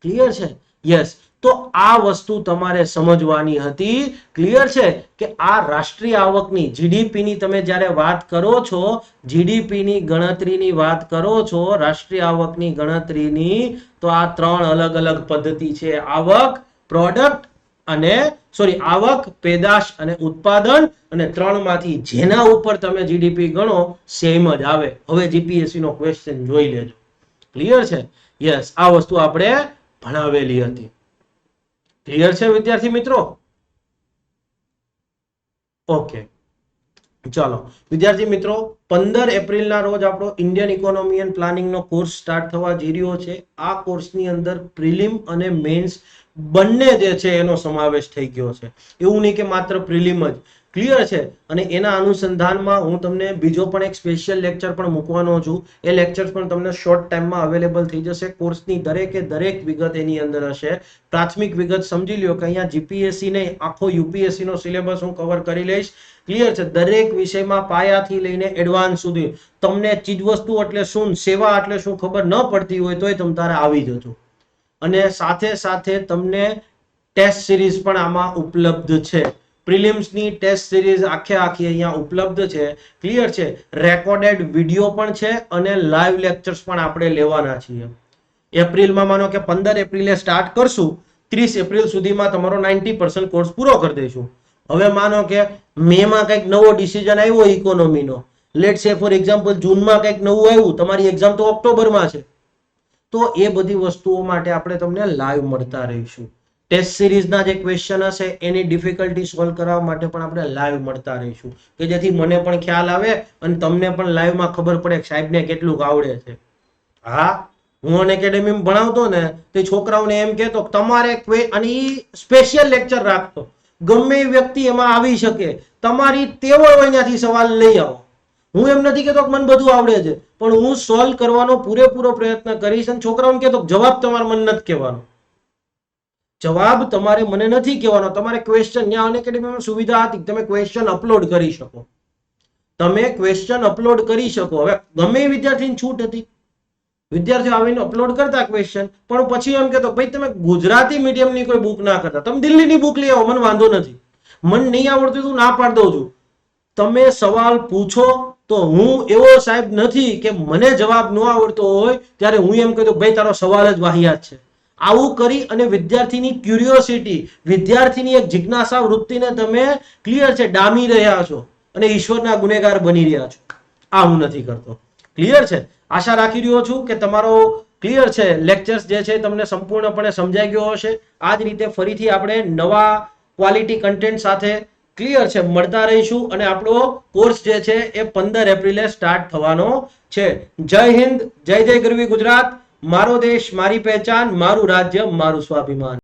A: ક્લિયર છે? યસ. તો આ વસ્તુ તમારે સમજવાની હતી. ક્લિયર છે? કે આ રાષ્ટ્રીય આવકની જીડીપી ની તમે જ્યારે વાત કરો છો, જીડીપી ની ગણતરીની વાત કરો છો, રાષ્ટ્રીય આવકની ગણતરીની, તો આ 3 અલગ અલગ પદ્ધતિ છે. આવક, પ્રોડક્ટ અને આવક, પેદાશ અને ઉત્પાદન. અને 3 માંથી જેના ઉપર તમે જીડીપી ગણો સેમ જ આવે. હવે જીપીએસસી નો ક્વેશ્ચન જોઈ લેજો. ક્લિયર છે? યસ. આ વસ્તુ આપણે ભણાવેલી હતી. ક્લિયર છે વિદ્યાર્થી મિત્રો? ઓકે, ચાલો વિદ્યાર્થી મિત્રો, 15 એપ્રિલના રોજ આપણો ઇન્ડિયન ઇકોનોમી એન્ડ પ્લાનિંગ નો કોર્સ સ્ટાર્ટ થવા જઈ રહ્યો છે. આ કોર્સની અંદર પ્રિલિમ અને મેન્સ બંને જે છે એનો સમાવેશ થઈ ગયો છે. એવું નહીં કે માત્ર પ્રિલિમ જ. ક્લિયર છે? અને એના અનુસંધાનમાં હું તમને બીજો પણ એક સ્પેશિયલ લેક્ચર પણ મૂકવાનો છું. એ લેક્ચર્સ પણ તમને શોર્ટ ટાઈમમાં અવેલેબલ થઈ જશે. કોર્સની દરેકે દરેક વિગત એની અંદર હશે. પ્રાથમિક વિગત સમજી લ્યો કે અહીંયા જીપીએસસી નહીં, આખો યુપીએસસી નો સિલેબસ હું કવર કરી લઈશ. ક્લિયર છે? દરેક વિષયમાં પાયાથી લઈને એડવાન્સ સુધી તમને ચીજવસ્તુ એટલે શું, સેવા એટલે શું ખબર ન પડતી હોય તોય તમે તારે આવી જજો. અને સાથે સાથે તમને ટેસ્ટ સિરીઝ પણ આમાં ઉપલબ્ધ છે. પ્રિલિમ્સની ટેસ્ટ સિરીઝ આખી અહીંયા ઉપલબ્ધ છે. ક્લિયર છે? રેકોર્ડેડ વિડીયો પણ છે અને લાઈવ લેક્ચર્સ પણ આપણે લેવાના છીએ. એપ્રિલમાં માનો કે 15 એપ્રિલે સ્ટાર્ટ કરશું, 30 એપ્રિલ સુધીમાં તમારો 90% કોર્સ પૂરો કરી દઈશું. હવે માનો કે મે માં કંઈક નવો ડિસિઝન આવ્યો ઇકોનોમીનો, લેટ સે ફોર એક્ઝામ્પલ જૂનમાં કંઈક નવું આવ્યું, તમારી એક્ઝામ તો ઓક્ટોબરમાં છે, તો એ બધી વસ્તુઓ માટે આપણે તમને લાઈવ મળતા રહીશું. ટેસ્ટ સિરીઝના જે ક્વેશ્ચન હશે એની ડિફિકલ્ટી સોલ્વ કરવા માટે પણ આપણે લાઈવ મળતા રહીશું, કે જેથી મને પણ ખ્યાલ આવે અને તમને પણ લાઈવમાં ખબર પડે કે સાહેબને કેટલું આવડે છે. હા, હું અનએકેડમીમાં ભણાવતો ને તે છોકરાઓને એમ કહેતો તમારે અને સ્પેશિયલ લેક્ચર રાખતો, ગમે એ વ્યક્તિ એમાં આવી શકે, તમારી તેવડ હોય ત્યાંથી સવાલ લઈ આવો. હું એમ નથી કહેતો કે મને બધું આવડે છે, પણ હું સોલ્વ કરવાનો પૂરેપૂરો પ્રયત્ન કરીશ. અને છોકરાઓને કહેતો જવાબ તમારે મને નથી કહેવાનો, જવાબ તમારે મને નથી કહેવાનો. તમારે ક્વેશ્ચન, ત્યાં અનએકેડમીમાં સુવિધા હતી તમે ક્વેશ્ચન અપલોડ કરી શકો, તમે ક્વેશ્ચન અપલોડ કરી શકો. હવે ગમે એ વિદ્યાર્થીની છૂટ હતી, વિદ્યાર્થીઓ આવીને અપલોડ કરતા ક્વેશ્ચન, પણ પછી એમ કહેતો ભાઈ તમે ગુજરાતી મીડિયમની કોઈ બુક ના કરતા, તમે દિલ્હીની બુક લઈ આવો, મને વાંધો નથી, મને નહીં આવડતું તું ના પાડી દઉં છું. તમે સવાલ પૂછો તો હું એવો સાહેબ નથી કે મને જવાબ ન આવડતો હોય ત્યારે હું એમ કહી દઉં ભાઈ તારો સવાલ જ વાહિયાત છે. આવું કરી અને વિદ્યાર્થીની ક્યુરિયોસિટી, વિદ્યાર્થીની એક જિજ્ઞાસા વૃત્તિને તમે ક્લિયર છે ડામી રહ્યા છો અને ઈશ્વરના ગુનેગાર બની રહ્યા છો. આ હું નથી કરતો. ક્લિયર છે? આશા રાખી રહ્યો છું કે તમારો ક્લિયર છે લેક્ચર્સ જે છે તમને સંપૂર્ણપણે સમજાઈ ગયો હશે. આ જ રીતે ફરીથી આપણે નવા ક્વોલિટી કન્ટેન્ટ સાથે ક્લિયર છે મળતા રહીશું અને આપણો કોર્સ જે છે એ 15 એપ્રિલે સ્ટાર્ટ થવાનો છે. જય હિન્દ, જય જય ગરવી ગુજરાત. મારો દેશ, મારી પહેચાન, મારું રાજ્ય, મારું સ્વાભિમાન.